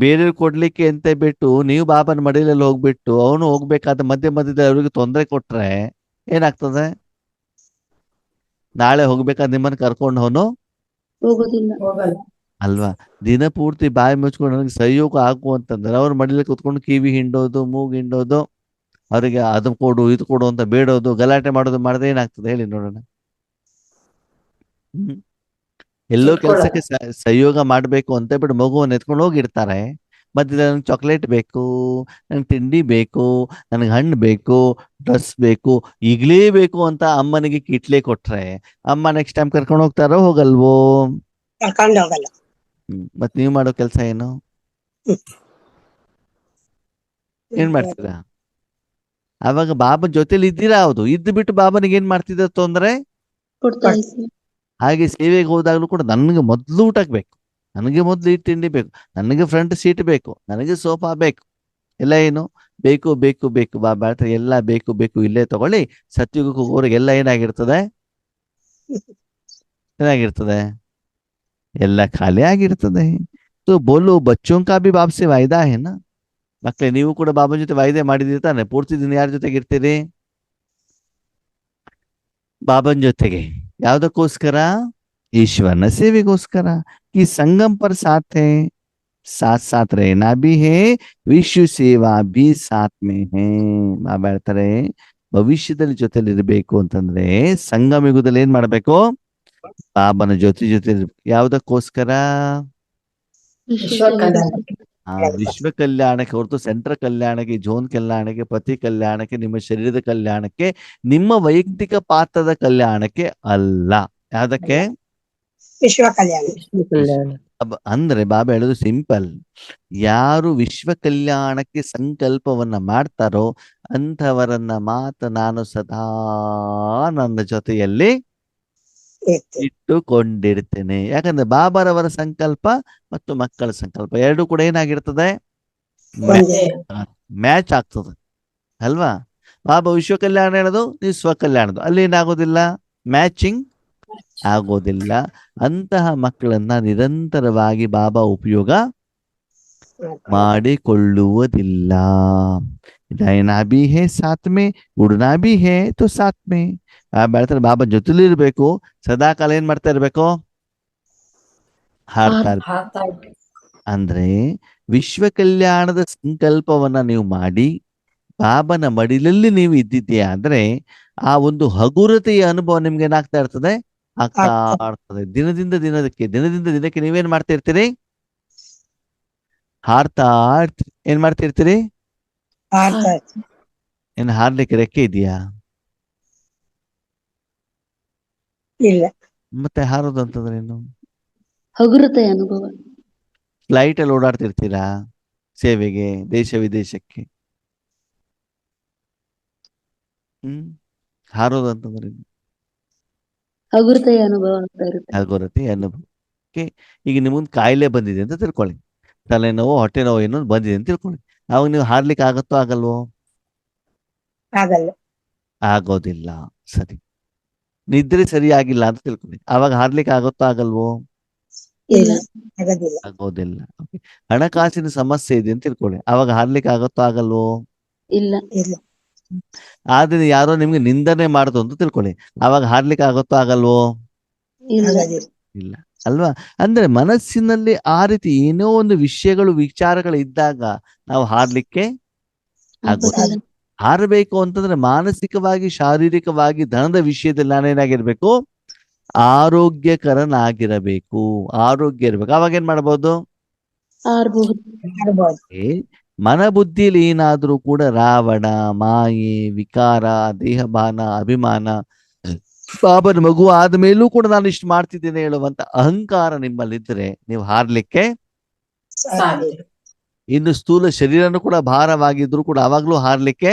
ಬೇರೆಯವ್ರಿಗೆ ಕೊಡ್ಲಿಕ್ಕೆ ಅಂತ ಬಿಟ್ಟು ನೀವು ಬಾಬನ ಮಡಿಲಲ್ಲಿ ಹೋಗ್ಬಿಟ್ಟು ಅವನು ಹೋಗ್ಬೇಕಾದ ಮಧ್ಯ ಮಧ್ಯದಲ್ಲಿ ಅವ್ರಿಗೆ ತೊಂದರೆ ಕೊಟ್ರೆ ಏನಾಗ್ತದೆ? ನಾಳೆ ಹೋಗ್ಬೇಕಾದ್ರೆ ನಿಮ್ಮನ್ನ ಕರ್ಕೊಂಡು ಅವನು ಹೋಗೋದಿಲ್ಲ. ಹೋಗಲ್ಲ. ಅಲ್ವಾ? ದಿನ ಪೂರ್ತಿ ಬಾಯಿ ಮುಚ್ಕೊಂಡು ನನಗೆ ಸಹಯೋಗ ಆಗು ಅಂತಂದ್ರೆ ಅವ್ರ ಮಡಿಲಲ್ಲಿ ಕುತ್ಕೊಂಡು ಕಿವಿ ಹಿಂಡೋದು, ಮೂಗು ಹಿಂಡೋದು, ಅವರಿಗೆ ಅದು ಕೊಡು ಇದು ಕೊಡು ಅಂತ ಬೇಡೋದು, ಗಲಾಟೆ ಮಾಡೋದು ಮಾಡಿದ್ರೆ ಏನಾಗ್ತದೆ ಹೇಳಿ ನೋಡೋಣ? ಎಲ್ಲೋ ಕೆಲಸಕ್ಕೆ ಸಹಯೋಗ ಮಾಡ್ಬೇಕು ಅಂತ ಬಿಟ್ಟು ಮಗುವನ್ನು ಎತ್ಕೊಂಡು ಹೋಗಿರ್ತಾರೆ. ಮಧ್ಯದಲ್ಲಿ ನಂಗೆ ಚಾಕ್ಲೇಟ್ ಬೇಕು, ನಂಗೆ ತಿಂಡಿ ಬೇಕು, ನನಗೆ ಹಣ್ಣು ಬೇಕು, ಡ್ರೆಸ್ ಬೇಕು, ಈಗಲೇ ಬೇಕು ಅಂತ ಅಮ್ಮನಿಗೆ ಕಿಟ್ಲೆ ಕೊಟ್ರೆ ಅಮ್ಮ ನೆಕ್ಸ್ಟ್ ಟೈಮ್ ಕರ್ಕೊಂಡು ಹೋಗ್ತಾರೋ ಹೋಗಲ್ವೋ? ಕರ್ಕೊಂಡು ಹೋಗಲ್ಲ. ಮತ್ ನೀವ್ ಮಾಡೋ ಕೆಲಸ ಏನು? ಏನ್ ಮಾಡ್ತೀರಾ? ಅವಾಗ ಬಾಬನ ಜೊತೆಲಿ ಇದ್ದೀರಾ, ಹೌದು. ಇದ್ದು ಬಿಟ್ಟು ಬಾಬನಿಗೆ ಏನ್ ಮಾಡ್ತಿದ್ದ ತೊಂದ್ರೆ? ಕೊಡ್ತಾ ಇದ್ದೀನಿ. ಹಾಗೆ ಸೇವೆಗೆ ಹೋದಾಗ್ಲೂ ಕೂಡ ನನಗೆ ಮೊದ್ಲು ಊಟಕ್ಕೆ ಬೇಕು, ನನಗೆ ಮೊದ್ಲು ಈ ತಿಂಡಿ ಬೇಕು, ನನಗೆ ಫ್ರಂಟ್ ಸೀಟ್ ಬೇಕು, ನನಗೆ ಸೋಫಾ ಬೇಕು, ಎಲ್ಲ ಏನು ಬೇಕು ಬೇಕು ಬೇಕು. ಬಾಬಾ ಹತ್ರ ಎಲ್ಲ ಬೇಕು ಬೇಕು, ಇಲ್ಲೇ ತಗೊಳ್ಳಿ. ಸತ್ಯುಗಕ್ಕೆ ಹೋಗೋರಿಗೆಲ್ಲ ಏನಾಗಿರ್ತದೆ? ಏನಾಗಿರ್ತದೆ? ಎಲ್ಲ ಖಾಲಿ ಆಗಿರ್ತದೆ. तो बोलो बच्चों का भी बाप से वायदा है ना. ಮಕ್ಕಳೇ, ನೀವು ಕೂಡ ಬಾಬನ ಜೊತೆ ವಾಯ್ದೆ ಮಾಡಿದಿರಿ ತಾನೆ? ಪೂರ್ತಿ ದಿನ ಯಾರ ಜೊತೆಗೆ ಇರ್ತೀರಿ? ಬಾಬನ್ ಜೊತೆಗೆ. ಯಾವ್ದಕ್ಕೋಸ್ಕರ? ईश्वरನ ಸೇವೆಗೋಸ್ಕರ. कि संगम पर साथ है, साथ साथ रहना भी है, विश्व सेवा भी साथ में है. ಬಾಬಾ ಹೇಳ್ತಾರೆ, ಭವಿಷ್ಯದಲ್ಲಿ ಜೊತೆಲಿ ಇರಬೇಕು ಅಂತಂದ್ರೆ ಸಂಗಮ ಯುಗದಲ್ಲಿ ಏನ್ ಮಾಡ್ಬೇಕು? ಬಾಬನ ಜೊತೆ ಯಾವ್ದಕ್ಕೋಸ್ಕರ? ವಿಶ್ವ ಕಲ್ಯಾಣ. ವಿಶ್ವ ಕಲ್ಯಾಣಕ್ಕೆ ಹೊರತು ಸೆಂಟ್ರಲ್ ಕಲ್ಯಾಣಕ್ಕೆ, ಝೋನ್ ಕಲ್ಯಾಣಕ್ಕೆ, ಪತಿ ಕಲ್ಯಾಣಕ್ಕೆ, ನಿಮ್ಮ ಶರೀರದ ಕಲ್ಯಾಣಕ್ಕೆ, ನಿಮ್ಮ ವೈಯಕ್ತಿಕ ಪಾತ್ರದ ಕಲ್ಯಾಣಕ್ಕೆ ಅಲ್ಲ. ಯಾವ್ದಕ್ಕೆ? ವಿಶ್ವ ಕಲ್ಯಾಣ. ಅಂದ್ರೆ ಬಾಬಾ ಹೇಳೋದು ಸಿಂಪಲ್. ಯಾರು ವಿಶ್ವ ಕಲ್ಯಾಣಕ್ಕೆ ಸಂಕಲ್ಪವನ್ನ ಮಾಡ್ತಾರೋ ಅಂಥವರನ್ನ ಮಾತ್ರ ನಾನು ಸದಾ ನನ್ನ ಜೊತೆಯಲ್ಲಿ ಇಟ್ಟುಕೊಂಡಿರ್ತೇನೆ. ಯಾಕಂದ್ರೆ ಬಾಬಾರವರ ಸಂಕಲ್ಪ ಮತ್ತು ಮಕ್ಕಳ ಸಂಕಲ್ಪ ಎರಡು ಕೂಡ ಏನಾಗಿರ್ತದೆ? ಮ್ಯಾಚ್ ಆಗ್ತದೆ ಅಲ್ವಾ? ಬಾಬಾ ವಿಶ್ವ ಕಲ್ಯಾಣ ಹೇಳೋದು, ನೀವು ಸ್ವಕಲ್ಯಾಣದು, ಅಲ್ಲಿ ಏನಾಗೋದಿಲ್ಲ, ಮ್ಯಾಚಿಂಗ್ ಆಗೋದಿಲ್ಲ. ಅಂತಹ ಮಕ್ಕಳನ್ನ ನಿರಂತರವಾಗಿ ಬಾಬಾ ಉಪಯೋಗ ಮಾಡಿಕೊಳ್ಳುವುದಿಲ್ಲ. रहना भी है साथ में, उड़ना भी है तो साथ में. ಹೇಳ್ತಾರೆ ಬಾಬಾ ಜೊತೆಲಿ ಇರ್ಬೇಕು, ಸದಾ ಕಾಲ ಏನ್ ಮಾಡ್ತಾ ಇರ್ಬೇಕು? ಹಾಡ್ತಾ ಇರ್ಬೇಕು. ಅಂದ್ರೆ ವಿಶ್ವ ಕಲ್ಯಾಣದ ಸಂಕಲ್ಪವನ್ನ ನೀವು ಮಾಡಿ ಬಾಬನ ಮಡಿಲಲ್ಲಿ ನೀವು ಇದ್ದಿದ್ದೀಯಾ ಅಂದ್ರೆ ಆ ಒಂದು ಹಗುರತೆಯ ಅನುಭವ ನಿಮ್ಗೆ ಏನಾಗ್ತಾ ಇರ್ತದೆ? ಆಗ್ತಾ ಇರ್ತದೆ. ದಿನದಿಂದ ದಿನಕ್ಕೆ ನೀವೇನ್ ಮಾಡ್ತಾ ಇರ್ತೀರಿ? ಹಾರ್ತಾ ಇರ್ತೀರಿ. ಏನ್ ಮಾಡ್ತಾ ಇರ್ತೀರಿ? ಏನ್ ಹಾರ್ಲಿಕ್ಕೆ ರೆಕ್ಕೆ ಇದೆಯಾ? ಇಲ್ಲ. ಮತ್ತೆ ಹಾರೋದು ಅಂತಂದ್ರೆ ಏನು? ಹಗುರತೆ ಅನುಭವ. ಫ್ಲೈಟ್ ಅಲ್ಲಿ ಓಡಾಡ್ತಿರ್ತೀರಾ ಸೇವೆಗೆ, ದೇಶ ವಿದೇಶಕ್ಕೆ. ಹಾರೋದು ಅಂತಂದ್ರೆ ಹಗುರತೆಯ ಅನುಭವ ಆಗ್ತಾ ಇರುತ್ತೆ. ಹಗುರತೆ ಅನುಭವ. ಈಗ ನಿಮ್ಗೊಂದು ಕಾಯಿಲೆ ಬಂದಿದೆ ಅಂತ ತಿಳ್ಕೊಳ್ಳಿ, ತಲೆನೋವು, ಹೊಟ್ಟೆ ನೋವು ಏನೋ ಬಂದಿದೆ ಅಂತ ತಿಳ್ಕೊಳ್ಳಿ. ಅವಾಗ ನೀವು ಹಾರ್ಲಿಕ್ಕೆ ಆಗತ್ತೋ ಆಗಲ್ವೋ? ಆಗಲ್ಲ. ಆಗೋದಿಲ್ಲ. ಸರಿ. ನಿದ್ರೆ ಸರಿಯಾಗಿಲ್ಲ ಅಂತ ತಿಳ್ಕೊಳ್ಳಿ, ಅವಾಗ ಹಾರ್ಲಿಕ್ಕೆ ಆಗತ್ತೋ ಆಗಲ್ವೋ? ಇಲ್ಲ, ಆಗೋದಿಲ್ಲ. ಆಗೋದಿಲ್ಲ. ಹಣಕಾಸಿನ ಸಮಸ್ಯೆ ಇದೆ ಅಂತ ತಿಳ್ಕೊಳ್ಳಿ, ಅವಾಗ ಹಾರ್ಲಿಕ್ಕೆ ಆಗತ್ತೋ ಆಗಲ್ವೋ? ಇಲ್ಲ. ಇಲ್ಲ. ಆದ್ರೆ ಯಾರೋ ನಿಮ್ಗೆ ನಿಂದನೆ ಮಾಡುದು ಅಂತ ತಿಳ್ಕೊಳ್ಳಿ, ಅವಾಗ ಹಾರ್ಲಿಕ್ಕೆ ಆಗತ್ತೋ ಆಗಲ್ವೋ? ಆಗೋದಿಲ್ಲ. ಇಲ್ಲ ಅಲ್ವಾ? ಅಂದ್ರೆ ಮನಸ್ಸಿನಲ್ಲಿ ಆ ರೀತಿ ಏನೋ ಒಂದು ವಿಚಾರಗಳು ಇದ್ದಾಗ ನಾವು ಹಾರ್ಲಿಕ್ಕೆ ಆಗೋದಿಲ್ಲ. ಹಾರಬೇಕು ಅಂತಂದ್ರೆ ಮಾನಸಿಕವಾಗಿ, ಶಾರೀರಿಕವಾಗಿ, ಧನದ ವಿಷಯದಲ್ಲಿ ನಾನೇನಾಗಿರ್ಬೇಕು? ಆರೋಗ್ಯಕರನಾಗಿರಬೇಕು. ಆರೋಗ್ಯ ಇರ್ಬೇಕು. ಅವಾಗ ಏನ್ ಮಾಡ್ಬೋದು? ಮನ ಬುದ್ಧಿಯಲ್ಲಿ ಏನಾದ್ರೂ ಕೂಡ ರಾವಣ, ಮಾಯೆ, ವಿಕಾರ, ದೇಹಭಾನ, ಅಭಿಮಾನ, ಬಾಬನ ಮಗು ಆದ್ಮೇಲೂ ಕೂಡ ನಾನು ಇಷ್ಟು ಮಾಡ್ತಿದ್ದೇನೆ ಹೇಳುವಂತ ಅಹಂಕಾರ ನಿಮ್ಮಲ್ಲಿದ್ರೆ ನೀವು ಹಾರ್ಲಿಕ್ಕೆ ಇನ್ನು ಸ್ಥೂಲ ಶರೀರನು ಕೂಡ ಭಾರವಾಗಿದ್ರು ಕೂಡ ಅವಾಗ್ಲೂ ಹಾರ್ಲಿಕ್ಕೆ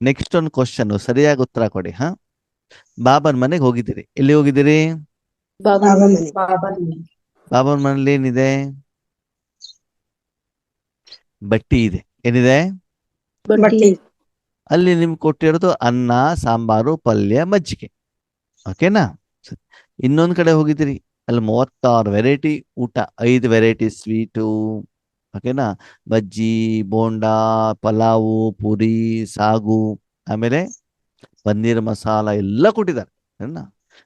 ನೆಕ್ಸ್ಟ್ ಒಂದು ಕ್ವಶನ್, ಸರಿಯಾಗಿ ಉತ್ತರ ಕೊಡಿ. ಬಾಬನ್ ಮನೆಗೆ ಹೋಗಿದ್ದೀರಿ. ಎಲ್ಲಿ ಹೋಗಿದ್ದೀರಿ? ಬಾಬನ್ ಮನೇಲಿ ಏನಿದೆ? ಬಟ್ಟಿ ಇದೆ. ಏನಿದೆ? ಅಲ್ಲಿ ನಿಮ್ಗೆ ಕೊಟ್ಟಿರೋದು ಅನ್ನ, ಸಾಂಬಾರು, ಪಲ್ಯ, ಮಜ್ಜಿಗೆ. ಓಕೆನಾ? ಇನ್ನೊಂದ್ ಕಡೆ ಹೋಗಿದ್ದೀರಿ, ಅಲ್ಲಿ 36 ವೆರೈಟಿ ಊಟ, 5 ವೆರೈಟಿ ಸ್ವೀಟು. ಓಕೆನಾ? ಬಜ್ಜಿ, ಬೋಂಡಾ, ಪಲಾವು, ಪುರಿ, ಸಾಗು, ಆಮೇಲೆ ಪನ್ನೀರ್ ಮಸಾಲ ಎಲ್ಲ ಕೊಟ್ಟಿದ್ದಾರೆ.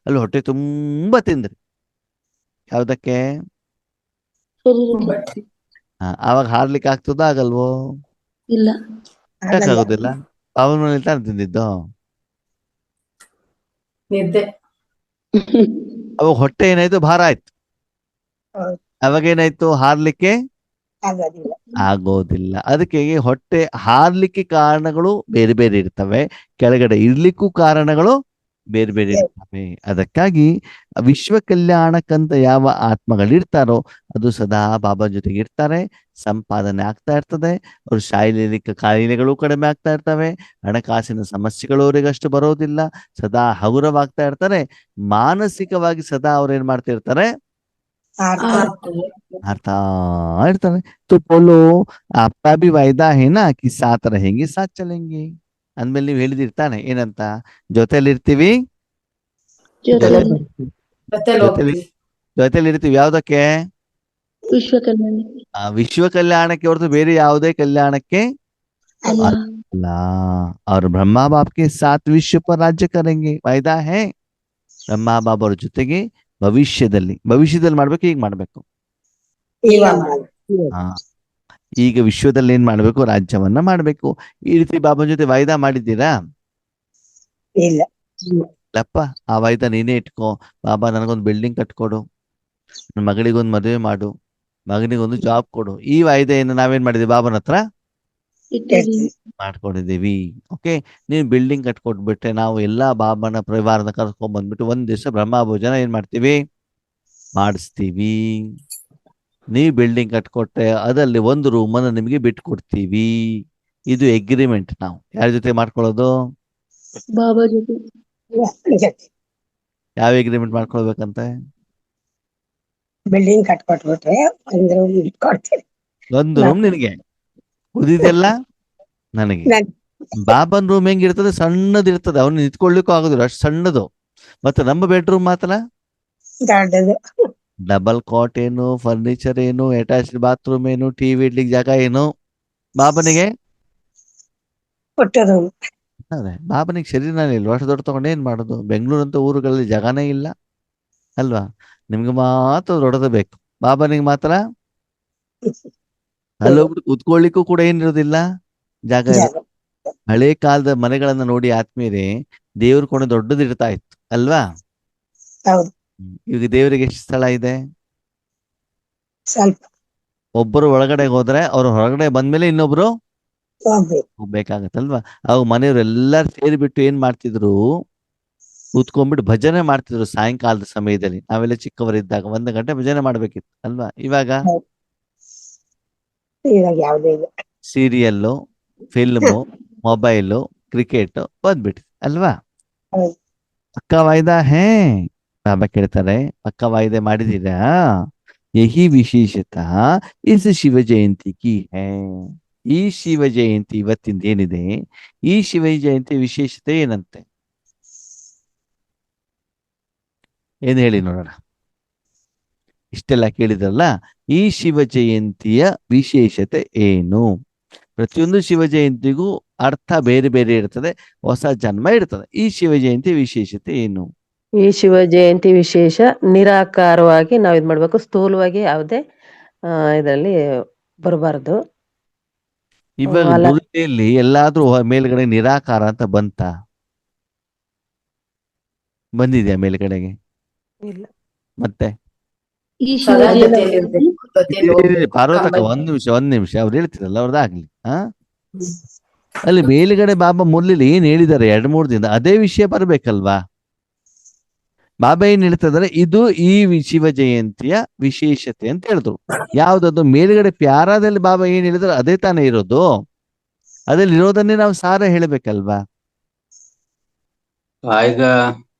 ಅಲ್ಲಿ ಹೊಟ್ಟೆ ತುಂಬಾ ತಿಂದ್ರಿ. ಯಾವ್ದಕ್ಕೆ? ಆವಾಗ ಹಾರ್ಲಿಕ್ಕೆ ಆಗ್ತದ ಆಗಲ್ವೋ? ಇಲ್ಲ. ಯಾಕಾಗೋದಿಲ್ಲ? ಅವನ ಮನೇಲಿ ತಾನೆ ತಿಂದಿದ್ದು. ಅವಾಗ ಹೊಟ್ಟೆ ಏನಾಯ್ತು? ಭಾರ ಆಯ್ತು. ಅವಾಗ ಏನಾಯ್ತು? ಹಾರ್ಲಿಕ್ಕೆ ಆಗೋದಿಲ್ಲ. ಅದಕ್ಕೆ ಹೊಟ್ಟೆ ಹಾರ್ಲಿಕ್ಕೆ ಕಾರಣಗಳು ಬೇರೆ ಬೇರೆ ಇರ್ತವೆ, ಕೆಳಗಡೆ ಇರ್ಲಿಕ್ಕೂ ಕಾರಣಗಳು ಬೇರೆ ಬೇರೆ ಇರ್ತವೆ. ಅದಕ್ಕಾಗಿ ವಿಶ್ವ ಕಲ್ಯಾಣಕ್ಕಂತ ಯಾವ ಆತ್ಮಗಳಿರ್ತಾರೋ ಅದು ಸದಾ ಬಾಬಾ ಜೊತೆಗೆ ಇರ್ತಾರೆ. ಸಂಪಾದನೆ ಆಗ್ತಾ ಇರ್ತದೆ. ಅವ್ರ ಶಾರೀರಿಕ ಕಾಯಿಲೆಗಳು ಕಡಿಮೆ ಆಗ್ತಾ ಇರ್ತವೆ. ಹಣಕಾಸಿನ ಸಮಸ್ಯೆಗಳು ಅವರಿಗಷ್ಟು ಬರೋದಿಲ್ಲ. ಸದಾ ಹಗುರವಾಗ್ತಾ ಇರ್ತಾರೆ. ಮಾನಸಿಕವಾಗಿ ಸದಾ ಅವ್ರೇನ್ ಮಾಡ್ತಾ ಇರ್ತಾರೆ? हारता इर्तारे. तो बोलो आपका भी वायदा है ना कि साथ रहेंगे, साथ चलेंगे. ಅಂದ್ಮೇಲೆ ನೀವು ಹೇಳಿದಿರ್ತಾನೆ ಏನಂತ? ಜೊತೆಲಿ ಇರ್ತೀವಿ, ಜೊತೆಲಿ ಜೊತೆಲಿ ಇರ್ತೀವಿ ಯಾವ್ದಕ್ಕೆ? ವಿಶ್ವ ಕಲ್ಯಾಣ ವಿಶ್ವ ಕಲ್ಯಾಣಕ್ಕೆ ಹೊರತು ಬೇರೆ ಯಾವುದೇ ಕಲ್ಯಾಣಕ್ಕೆ ಅಲ್ಲ ಅಲ್ಲ. ಅವ್ರು ಬ್ರಹ್ಮ ಬಾಪ್ಗೆ ಸಾತ್ ವಿಶ್ವ ಪರ್ ರಾಜ್ಯ ಕರೆಂಗೆ ವಾಯ್ದಾ ಹೇ. ಬ್ರಹ್ಮ ಬಾಬ್ ಅವ್ರ ಜೊತೆಗೆ ಭವಿಷ್ಯದಲ್ಲಿ ಮಾಡ್ಬೇಕು, ಈಗ ಮಾಡ್ಬೇಕು. ಇವಾಗ ಮಾಡು. ಹಾ, ಈಗ ವಿಶ್ವದಲ್ಲಿ ಏನ್ ಮಾಡ್ಬೇಕು? ರಾಜ್ಯವನ್ನ ಮಾಡ್ಬೇಕು. ಈ ರೀತಿ ಬಾಬನ ಜೊತೆ ವಾಯ್ದಾ ಮಾಡಿದ್ದೀರಾ? ಇಲ್ಲ ಇಲ್ಲಪ್ಪ, ಆ ವಾಯ್ದಾ ನೀನೇ ಇಟ್ಕೋ. ಬಾಬಾ ನನಗೊಂದು ಬಿಲ್ಡಿಂಗ್ ಕಟ್ಕೊಡು, ನನ್ನ ಮಗಳಿಗೊಂದು ಮದುವೆ ಮಾಡು, ಮಗನಿಗೊಂದು ಜಾಬ್ ಕೊಡು. ಈ ವಾಯ್ದೆಯನ್ನು ನಾವೇನ್ ಮಾಡಿದ್ವಿ? ಬಾಬನ ಹತ್ರ ಇಟ್ಟಿದ್ದೀವಿ. ಮಾಡ್ಕೊಂಡಿದ್ದೀವಿ. ಓಕೆ, ನೀವು ಬಿಲ್ಡಿಂಗ್ ಕಟ್ಕೊಟ್ಬಿಟ್ರೆ ನಾವು ಎಲ್ಲಾ ಬಾಬನ ಪರಿವಾರದ ಕರ್ಕೊಂಡ್ ಬಂದ್ಬಿಟ್ಟು ಒಂದ್ ದಿವಸ ಬ್ರಹ್ಮ ಭೋಜನ ಏನ್ ಮಾಡ್ತೀವಿ? ಮಾಡಿಸ್ತೀವಿ. ನೀವು ಬಿಲ್ಡಿಂಗ್ ಕಟ್ಕೊಟ್ರೆ ಅದರಲ್ಲಿ ಒಂದು ರೂಮನ್ನು ನಿಮಗೆ ಬಿಟ್ಕೊಡ್ತೀವಿ. ಇದು ಅಗ್ರಿಮೆಂಟ್. ನಾವು ಯಾರ ಜೊತೆ ಮಾಡ್ಕೊಳ್ಳೋದು? ಬಾಬಾ ಜೊತೆ ಜೊತೆ ಯಾವ ಅಗ್ರಿಮೆಂಟ್ ಮಾಡ್ಕೊಳ್ಬೇಕಂತೆ? ಬಿಲ್ಡಿಂಗ್ ಕಟ್ಕೊಟ್ಬಿಟ್ರೆ ಒಂದು ಕೊಡ್ತೀನಿ. ಒಂದು ರೂಮ್ ನಿನಗೆ, ಉಳಿದಿದೆಲ್ಲ ನನಗೆ. ನನ್- ಬಾಬನ್ ರೂಮ್ ಹೆಂಗಿರ್ತದೆ? ಸಣ್ಣದಿರ್ತದೆ, ಅವ್ನು ನಿಂತ್ಕೊಳ್ಳಿಕ್ಕೂ ಆಗೋದಿಲ್ಲ, ಅಷ್ಟು ಸಣ್ಣದು. ಮತ್ತೆ ನಮ್ಮ ಬೆಡ್ರೂಮ್ ಮಾತ್ರ ದೊಡ್ಡದು ಡಬಲ್ ಕಾಟ್ ಏನು, ಫರ್ನಿಚರ್ ಏನು, ಅಟ್ಯಾಚ್ಡ್ ಬಾತ್ರೂಮ್ ಏನು, ಟಿವಿ ಇಡ್ಲಿಕ್ಕೆ ಜಾಗ ಏನು. ಬಾಬನಿಗೆ ಪುಟ್ಟದು ಅದೇ, ಬಾಬನಿಗೆ ಶರೀರನೇ ಇಲ್ಲ. ವರ್ಷ ದೊಡ್ಡ ತಗೊಂಡು ಏನ್ ಮಾಡೋದು? ಬೆಂಗಳೂರಂತ ಊರುಗಳಲ್ಲಿ ಜಾಗನೇ ಇಲ್ಲ ಅಲ್ವಾ? ನಿಮ್ಗೆ ಮಾತ್ರ ದೊಡ್ಡದು ಬೇಕು, ಬಾಬನಿಗೆ ಮಾತ್ರ ಅಲ್ಲಿ ಹೋಗ್ಬಿಟ್ಟು ಕುತ್ಕೊಳ್ಳಿಕ್ಕೂ ಕೂಡ ಏನಿರೋದಿಲ್ಲ, ಜಾಗ ಇರೋದು. ಜಾಗ. ಹಳೆ ಕಾಲದ ಮನೆಗಳನ್ನ ನೋಡಿ ಆತ್ಮೀಯರೇ, ದೇವ್ರ ಕೊನೆ ದೊಡ್ಡದು ಇರ್ತಾ ಇತ್ತು ಅಲ್ವಾ? ಹೌದು ಈಗ ದೇವರಿಗೆ ಎಷ್ಟು ಸ್ಥಳ ಇದೆ? ಸ್ವಲ್ಪ ಒಬ್ಬರು ಒಳಗಡೆ ಹೋದ್ರೆ ಅವ್ರು ಹೊರಗಡೆ ಬಂದ್ಮೇಲೆ ಇನ್ನೊಬ್ರು ಹೋಗ್ಬೇಕು. ಹೋಗ್ಬೇಕಾಗತ್ತಲ್ವಾ? ಅವಾಗ ಮನೆಯವ್ರು ಎಲ್ಲಾರು ಸೇರಿಬಿಟ್ಟು ಏನ್ ಮಾಡ್ತಿದ್ರು? ಕೂತ್ಕೊಂಡ್ಬಿಟ್ಟು ಭಜನೆ ಮಾಡ್ತಿದ್ರು ಸಾಯಂಕಾಲದ ಸಮಯದಲ್ಲಿ. ನಾವೆಲ್ಲ ಚಿಕ್ಕವರಿದ್ದಾಗ 1 ಗಂಟೆ ಭಜನೆ ಮಾಡ್ಬೇಕಿತ್ತು ಅಲ್ವಾ? ಇವಾಗ ಇವಾಗ ಯಾವುದೇ ಇಲ್ಲ. ಸೀರಿಯಲ್ಲು, ಫಿಲ್ಮು, ಮೊಬೈಲು, ಕ್ರಿಕೆಟ್ ಬಂದ್ಬಿಟ್ಟಿದೆ ಅಲ್ವಾ? ಹೌದು. ಪಕ್ಕ ವಾಯ್ದಾ ಹೇ? ಬಾಬಾ ಕೇಳ್ತಾರೆ, ಪಕ್ಕ ವಾಯ್ದೆ ಮಾಡಿದೀರಾ? ಯಹಿ ವಿಶೇಷತಃ ಇಸ್ ಶಿವ ಜಯಂತಿ ಕಿ ಹೇ. ಈ ಶಿವ ಜಯಂತಿ ಇವತ್ತಿಂದ ಏನಿದೆ, ಈ ಶಿವ ಜಯಂತಿ ವಿಶೇಷತೆ ಏನಂತೆ? ಏನ್ ಹೇಳಿ ನೋಡೋಣ. ಇಷ್ಟೆಲ್ಲ ಕೇಳಿದ್ರಲ್ಲ, ಈ ಶಿವ ಜಯಂತಿಯ ವಿಶೇಷತೆ ಏನು? ಪ್ರತಿಯೊಂದು ಶಿವ ಜಯಂತಿಗೂ ಅರ್ಥ ಬೇರೆ ಬೇರೆ ಇರ್ತದೆ, ಹೊಸ ಜನ್ಮ ಇರ್ತದೆ. ಈ ಶಿವ ಜಯಂತಿ ವಿಶೇಷತೆ ಏನು? ಈ ಶಿವ ಜಯಂತಿ ವಿಶೇಷ ನಿರಾಕಾರವಾಗಿ ನಾವ್ ಇದ್ ಮಾಡ್ಬೇಕು, ಸ್ಥೂಲವಾಗಿ ಯಾವುದೇ ಇದರಲ್ಲಿ ಬರಬಾರ್ದು. ಇವಾಗ ಅಲ್ಲ. ಮುರುಳಿಯಲ್ಲಿ ಎಲ್ಲಾದ್ರೂ ಮೇಲ್ಗಡೆ ನಿರಾಕಾರ ಅಂತ ಬಂದಿದ್ಯಾ ಮೇಲ್ಗಡೆಗೆ? ಇಲ್ಲ. ಮತ್ತೆ ಈ ಶಿವ ಸದಾ ಜಯಂತಿ ಜೊತೆಯಲ್ಲಿ ಇರ್ಬೇಕು, ಜೊತೆಯಲ್ಲಿ ಹೋಗ್ಬೇಕು. ಪಾರ್ವತಕ್ಕ ಒಂದ್ ನಿಮಿಷ ಅವ್ರು ಹೇಳ್ತಿರಲ್ಲ, ಅವ್ರದ್ದಾಗ್ಲಿ. ಅಲ್ಲಿ ಮೇಲ್ಗಡೆ ಬಾಬಾ ಮುರಳಿಲಿ ಏನ್ ಹೇಳಿದ್ದಾರೆ 2-3 ದಿನ, ಅದೇ ವಿಷಯ ಬರ್ಬೇಕಲ್ವಾ? ಬಾಬಾ ಏನ್ ಹೇಳ್ತಿದಾರೆ? ಇದು ಈ ಶಿವ ಜಯಂತಿಯ ವಿಶೇಷತೆ ಅಂತ ಹೇಳಿದ್ರು. ಯಾವ್ದದು? ಮೇಲ್ಗಡೆ ಪ್ಯಾರಾದಲ್ಲಿ ಬಾಬಾ ಏನ್ ಹೇಳಿದ್ರು ಅದೇ ತಾನೇ ಇರೋದು. ಅದ್ರಲ್ಲಿ ಇರೋದನ್ನೇ ನಾವು ಸಾರ ಹೇಳ್ಬೇಕಲ್ವಾ? ತಾಯಿಗ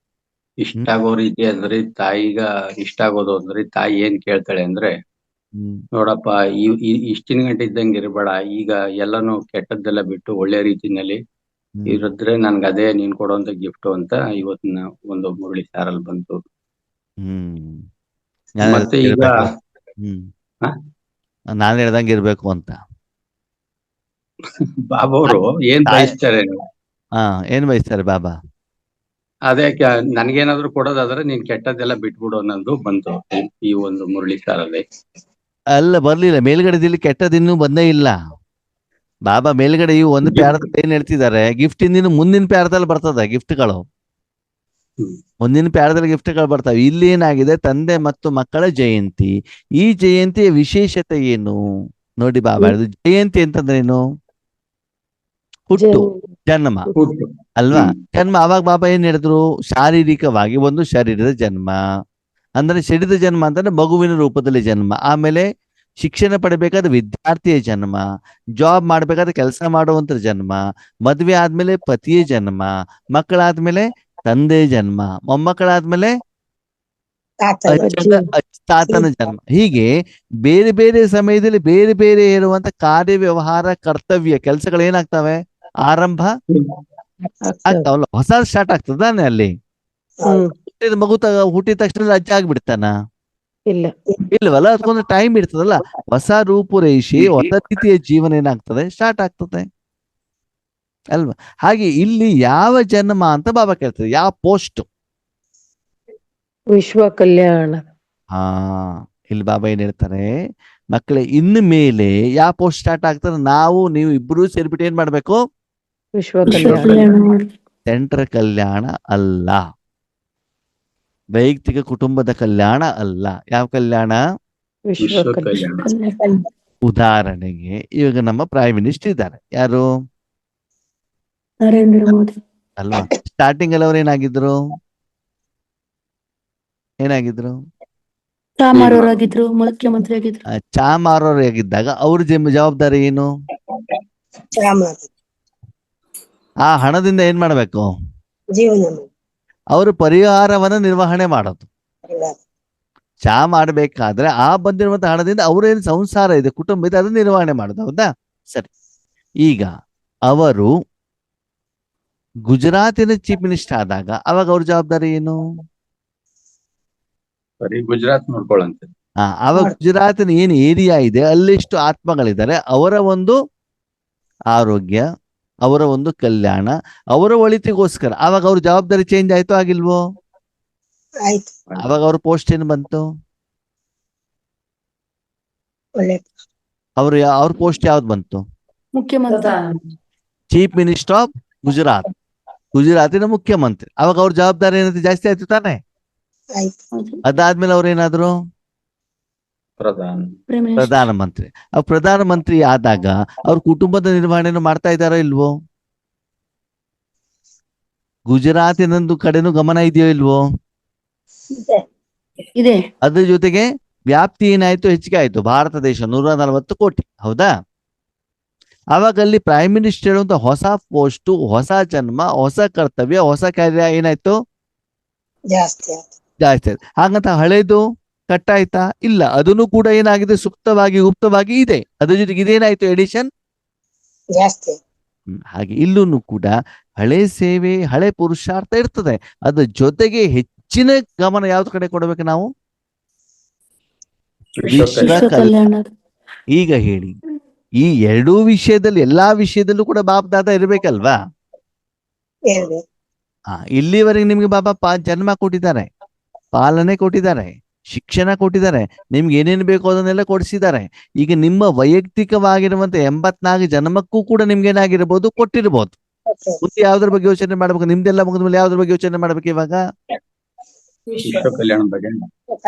ಇಷ್ಟ ಆಗೋ ರೀತಿ ಅಂದ್ರೆ, ತಾಯಿಗ ಇಷ್ಟ ಆಗೋದು ಅಂದ್ರೆ, ತಾಯಿ ಏನ್ ಕೇಳ್ತಾಳೆ ಅಂದ್ರೆ, ನೋಡಪ್ಪ ಇಷ್ಟಿನ ಗಂಟೆ ಇದ್ದಂಗೆ ಇರಬೇಡ, ಈಗ ಎಲ್ಲಾನು ಕೆಟ್ಟದ್ದೆಲ್ಲ ಬಿಟ್ಟು ಒಳ್ಳೆ ರೀತಿನಲ್ಲಿ ಇರಿದ್ರೆ ನನ್ಗೆ ಅದೇ ನೀನ್ ಕೊಡುವಂತ ಗಿಫ್ಟ್ ಅಂತ ಇವತ್ತಿನ ಒಂದು ಮುರಳಿ ಸಾರಲ್ಲಿ ಬಂತು. ಮತ್ತೆ ಈಗ ನಾನ್ ಹೇಳ್ದಂಗೆ ಇರ್ಬೇಕು ಅಂತ ಬಾಬಾ ಅವರು ಏನ್ ಬಯಸ್ತಾರೆ? ಏನ್ ಬಯಸ್ತಾರೆ ಬಾಬಾ? ಅದೇ ನನ್ಗೇನಾದ್ರು ಕೊಡೋದಾದ್ರೆ ನೀನ್ ಕೆಟ್ಟದ್ದೆಲ್ಲ ಬಿಟ್ಬಿಡು ಅನ್ನೋದು ಬಂತು ಈ ಒಂದು ಮುರಳಿ ಸಾರಲ್ಲಿ. ಅಲ್ಲ, ಬರ್ಲಿಲ್ಲ. ಮೇಲ್ಗಡೆ ಕೆಟ್ಟದಿನ್ನೂ ಬಂದೇ ಇಲ್ಲ. ಬಾಬಾ ಮೇಲ್ಗಡೆ ಈ ಒಂದು ಪ್ಯಾರದಲ್ಲಿ ಏನ್ ಹೇಳ್ತಿದ್ದಾರೆ? ಗಿಫ್ಟ್ ಇಂದಿನ ಮುಂದಿನ ಪ್ಯಾರದಲ್ಲಿ ಬರ್ತದೆ ಗಿಫ್ಟ್ಗಳು. ಮುಂದಿನ ಪ್ಯಾರದಲ್ಲಿ ಗಿಫ್ಟ್ಗಳು ಬರ್ತಾವೆ. ಇಲ್ಲಿ ಏನಾಗಿದೆ? ತಂದೆ ಮತ್ತು ಮಕ್ಕಳ ಜಯಂತಿ. ಈ ಜಯಂತಿಯ ವಿಶೇಷತೆ ಏನು ನೋಡಿ ಬಾಬಾ ಹೇಳಿದ್ರು. ಜಯಂತಿ ಅಂತಂದ್ರೇನು? ಹುಟ್ಟು, ಜನ್ಮ ಅಲ್ವಾ? ಜನ್ಮ. ಅವಾಗ ಬಾಬಾ ಏನ್ ಹೇಳಿದ್ರು? ಶಾರೀರಿಕವಾಗಿ ಒಂದು ಶರೀರದ ಜನ್ಮ, ಅಂದ್ರೆ ಶರೀರದ ಜನ್ಮ ಅಂತಂದ್ರೆ ಮಗುವಿನ ರೂಪದಲ್ಲಿ ಜನ್ಮ. ಆಮೇಲೆ ಶಿಕ್ಷಣ ಪಡಿಬೇಕಾದ್ರೆ ವಿದ್ಯಾರ್ಥಿಯ ಜನ್ಮ, ಜಾಬ್ ಮಾಡ್ಬೇಕಾದ್ರೆ ಕೆಲಸ ಮಾಡುವಂತ ಜನ್ಮ, ಮದ್ವೆ ಆದ್ಮೇಲೆ ಪತಿಯ ಜನ್ಮ, ಮಕ್ಕಳಾದ್ಮೇಲೆ ತಂದೆ ಜನ್ಮ, ಮೊಮ್ಮಕ್ಕಳಾದ್ಮೇಲೆ ತಾತನ ಜನ್ಮ. ಹೀಗೆ ಬೇರೆ ಬೇರೆ ಸಮಯದಲ್ಲಿ ಬೇರೆ ಬೇರೆ ಇರುವಂತ ಕಾರ್ಯ ವ್ಯವಹಾರ ಕರ್ತವ್ಯ ಕೆಲಸಗಳು ಏನಾಗ್ತವೆ? ಆರಂಭ ಆಗ್ತಾವಲ್ಲ, ಹೊಸ ಸ್ಟಾರ್ಟ್ ಆಗ್ತದಾನೆ ಅಲ್ಲಿ. ಮಗು ಹುಟ್ಟಿದ ತಕ್ಷಣ ಅಜ್ಜ ಆಗ್ಬಿಡ್ತಾನ? ಇಲ್ಲ. ಇಲ್ವಲ್ಲ, ಅದಕ್ಕೊಂದು ಟೈಮ್ ಇರ್ತದಲ್ಲ. ಹೊಸ ರೂಪುರೇಷೆ, ಹೊಸ ರೀತಿಯ ಜೀವನ ಏನಾಗ್ತದೆ, ಸ್ಟಾರ್ಟ್ ಆಗ್ತದೆ ಅಲ್ವಾ? ಹಾಗೆ ಇಲ್ಲಿ ಯಾವ ಜನ್ಮ ಅಂತ ಬಾಬಾ ಕೇಳ್ತದೆ, ಯಾವ ಪೋಸ್ಟ್? ವಿಶ್ವ ಕಲ್ಯಾಣ. ಹಾ, ಇಲ್ಲಿ ಬಾಬಾ ಏನ್ ಹೇಳ್ತಾರೆ, ಮಕ್ಕಳೇ ಇನ್ನು ಮೇಲೆ ಯಾವ ಪೋಸ್ಟ್ ಸ್ಟಾರ್ಟ್ ಆಗ್ತದೆ, ನಾವು ನೀವು ಇಬ್ರು ಸೇರ್ಬಿಟ್ಟು ಏನ್ ಮಾಡ್ಬೇಕು? ವಿಶ್ವ ಕಲ್ಯಾಣ. ಸೆಂಟ್ರ ಕಲ್ಯಾಣ ಅಲ್ಲ, ವೈಯಕ್ತಿಕ ಕುಟುಂಬದ ಕಲ್ಯಾಣ ಅಲ್ಲ. ಯಾವ ಕಲ್ಯಾಣ? ವಿಶ್ವ ವಿಶ್ವ ಕಲ್ಯಾಣ. ಕಲ್ಯಾಣ. ಉದಾಹರಣೆಗೆ ಇವಾಗ ನಮ್ಮ ಪ್ರೈಮ್ ಮಿನಿಸ್ಟರ್ ಇದ್ದಾರೆ, ಯಾರು? ನರೇಂದ್ರ ಮೋದಿ ಅಲ್ವಾ? ಸ್ಟಾರ್ಟಿಂಗ್ ಅಲ್ಲಿ ಅವ್ರು ಏನಾಗಿದ್ರು? ಚಾಮರಾಗಿದ್ರು, ಮುಖ್ಯಮಂತ್ರಿ ಆಗಿದ್ರು. ಚಾ ಮಾರೋರು ಆಗಿದ್ದಾಗ ಅವ್ರ ಜವಾಬ್ದಾರಿ ಏನು? ಚಾಮರಾಜ ಆ ಹಣದಿಂದ ಏನ್ ಮಾಡ್ಬೇಕು? ಜೀವನ ಅವರು ಪರಿಹಾರವನ್ನ ನಿರ್ವಹಣೆ ಮಾಡೋದು. ಪರಿವಾರ. ಚಾ ಮಾಡ್ಬೇಕಾದ್ರೆ ಆ ಬಂದಿರುವಂತ ಹಣದಿಂದ ಅವ್ರೇನ್ ಸಂಸಾರ ಇದೆ, ಕುಟುಂಬ ಇದೆ, ಅದನ್ನ ನಿರ್ವಹಣೆ ಮಾಡೋದು. ಹೌದಾ? ಸರಿ. ಈಗ ಅವರು ಗುಜರಾತಿನ ಚೀಫ್ ಮಿನಿಸ್ಟರ್ ಆದಾಗ ಅವಾಗ ಅವ್ರ ಜವಾಬ್ದಾರಿ ಏನು? ಬರೀ ಗುಜರಾತ್ ನೋಡ್ಕೊಳ್ಳಂತೆ. ಅವಾಗ ಗುಜರಾತಿನ ಏನ್ ಏರಿಯಾ ಇದೆ, ಅಲ್ಲಿಷ್ಟು ಆತ್ಮಗಳಿದ್ದಾರೆ, ಅವರ ಒಂದು ಆರೋಗ್ಯ, ಅವರ ಒಂದು ಕಲ್ಯಾಣ, ಅವರ ಒಳಿತಿಗೋಸ್ಕರ ಅವಾಗ ಅವ್ರ ಜವಾಬ್ದಾರಿ ಚೇಂಜ್ ಆಯ್ತು ಆಗಿಲ್ವೋ? ಆಯ್ತು. ಅವಾಗ ಅವ್ರ ಪೋಸ್ಟ್ ಏನ್ ಬಂತು? ಒಳ್ಳೆ ಅವ್ರ ಪೋಸ್ಟ್ ಯಾವ್ದು ಬಂತು? ಮುಖ್ಯಮಂತ್ರಿ. ಚೀಫ್ ಮಿನಿಸ್ಟರ್ ಆಫ್ ಗುಜರಾತ್, ಗುಜರಾತಿನ ಮುಖ್ಯಮಂತ್ರಿ. ಅವಾಗ ಅವ್ರ ಜವಾಬ್ದಾರಿ ಏನಂತ ಜಾಸ್ತಿ ಆಯ್ತು ತಾನೆ? ಆಯ್ತು. ಅದಾದ್ಮೇಲೆ ಅವ್ರೇನಾದ್ರು ಪ್ರಧಾನಮಂತ್ರಿ. ಪ್ರಧಾನಮಂತ್ರಿ ಆದಾಗ ಅವ್ರ ಕುಟುಂಬದ ನಿರ್ವಹಣೆಯನ್ನು ಮಾಡ್ತಾ ಇದ್ದಾರೋ ಇಲ್ವೋ? ಗುಜರಾತಿನೊಂದು ಕಡೆನೂ ಗಮನ ಇದೆಯೋ ಇಲ್ವೋ? ಇದೆ. ಅದ್ರ ಜೊತೆಗೆ ವ್ಯಾಪ್ತಿ ಏನಾಯ್ತು, ಹೆಚ್ಚಿಗೆ ಆಯ್ತು. ಭಾರತ ದೇಶ 140 ಕೋಟಿ, ಹೌದಾ? ಅವಾಗ ಅಲ್ಲಿ ಪ್ರೈಮ್ ಮಿನಿಸ್ಟರ್ ಅಂತ ಹೊಸ ಪೋಸ್ಟ್, ಹೊಸ ಜನ್ಮ, ಹೊಸ ಕರ್ತವ್ಯ, ಹೊಸ ಕಾರ್ಯ ಏನಾಯ್ತು? ಜಾಸ್ತಿ ಆಯ್ತು. ಜಾಸ್ತಿ ಆಯ್ತು. ಹಾಗಂತ ಹಳೇದು ಕಟ್ಟಾಯ್ತಾ? ಇಲ್ಲ, ಅದನ್ನು ಕೂಡ ಏನಾಗಿದೆ, ಸುಪ್ತವಾಗಿ ಗುಪ್ತವಾಗಿ ಇದೆ. ಅದ್ರ ಜೊತೆಗೆ ಇದೇನಾಯ್ತು, ಎಡಿಷನ್ ಜಾಸ್ತಿ. ಹಾಗೆ ಇಲ್ಲೂ ಕೂಡ ಹಳೆ ಸೇವೆ, ಹಳೆ ಪುರುಷಾರ್ಥ ಇರ್ತದೆ. ಅದ್ರ ಜೊತೆಗೆ ಹೆಚ್ಚಿನ ಗಮನ ಯಾವ್ದು ಕಡೆ ಕೊಡ್ಬೇಕು ನಾವು? ವಿಶ್ವ ಕಲ್ಯಾಣ. ಈಗ ಹೇಳಿ, ಈ ಎರಡೂ ವಿಷಯದಲ್ಲಿ, ಎಲ್ಲಾ ವಿಷಯದಲ್ಲೂ ಕೂಡ ಬಾಬ್ ದಾದಾ ಇರ್ಬೇಕಲ್ವಾ? ಇಲ್ಲಿವರೆಗೆ ನಿಮ್ಗೆ ಬಾಬಾ ಜನ್ಮ ಕೊಟ್ಟಿದ್ದಾರೆ, ಪಾಲನೆ ಕೊಟ್ಟಿದ್ದಾರೆ, ಶಿಕ್ಷಣ ಕೊಟ್ಟಿದ್ದಾರೆ, ನಿಮ್ಗೆ ಏನೇನು ಬೇಕೋ ಅದನ್ನೆಲ್ಲ ಕೊಡಿಸಿದ್ದಾರೆ. ಈಗ ನಿಮ್ಮ ವೈಯಕ್ತಿಕವಾಗಿರುವಂತ 84 ಜನ್ಮಕ್ಕೂ ಕೂಡ ನಿಮ್ಗೆ ಏನಾಗಿರ್ಬೋದು, ಕೊಟ್ಟಿರ್ಬೋದು. ಮುಂದೆ ಯಾವ್ದ್ರ ಬಗ್ಗೆ ಯೋಚನೆ ಮಾಡ್ಬೇಕು? ನಿಮ್ದೆಲ್ಲ ಮುಗಿದ್ಮೇಲೆ ಯಾವ್ದ್ರ ಬಗ್ಗೆ ಯೋಚನೆ ಮಾಡ್ಬೇಕು ಇವಾಗ? ವಿಶ್ವ ಕಲ್ಯಾಣ ಬಗ್ಗೆ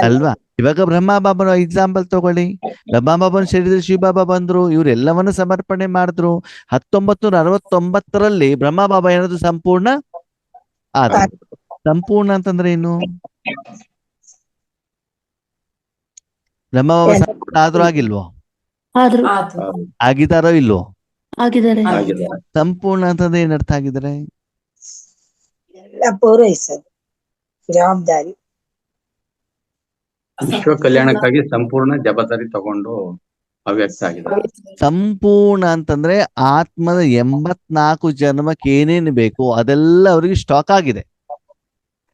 ಅಲ್ವಾ? ಇವಾಗ ಬ್ರಹ್ಮ ಬಾಬನ ಎಕ್ಸಾಂಪಲ್ ತಗೊಳ್ಳಿ. ಬ್ರಹ್ಮ ಬಾಬನ ಶರೀರದಲ್ಲಿ ಶಿವಬಾಬಾ ಬಂದ್ರು, ಇವರೆಲ್ಲವನ್ನ ಸಮರ್ಪಣೆ ಮಾಡಿದ್ರು. 1969ರಲ್ಲಿ ಬ್ರಹ್ಮ ಬಾಬಾ ಏನಾದ್ರು ಸಂಪೂರ್ಣ ಆದ. ಸಂಪೂರ್ಣ ಅಂತಂದ್ರೆ ಏನು? ಬ್ರಹ್ಮ ಬಾಬಾ ಸಂಪೂರ್ಣ ಆದ್ರೂ ಆಗಿಲ್ವೋ? ಆಗಿದಾರೋ ಇಲ್ವೋ? ಆಗಿದ್ದಾರೆ. ಸಂಪೂರ್ಣ ಅಂತಂದ್ರೆ ಏನ್ ಅರ್ಥ ಆಗಿದ್ರೆ? ಎಲ್ಲ ಪೂರೈಸೋದು ಜವಾಬ್ದಾರಿ. ವಿಶ್ವ ಕಲ್ಯಾಣಕ್ಕಾಗಿ ಸಂಪೂರ್ಣ ಜವಾಬ್ದಾರಿ ತಗೊಂಡು ಅವ್ಯಕ್ತ ಆಗಿದೆ. ಸಂಪೂರ್ಣ ಅಂತಂದ್ರೆ ಆತ್ಮದ 84 ಜನ್ಮಕ್ಕೆ ಏನೇನು ಬೇಕು ಅದೆಲ್ಲ ಅವರಿಗೆ ಸ್ಟಾಕ್ ಆಗಿದೆ.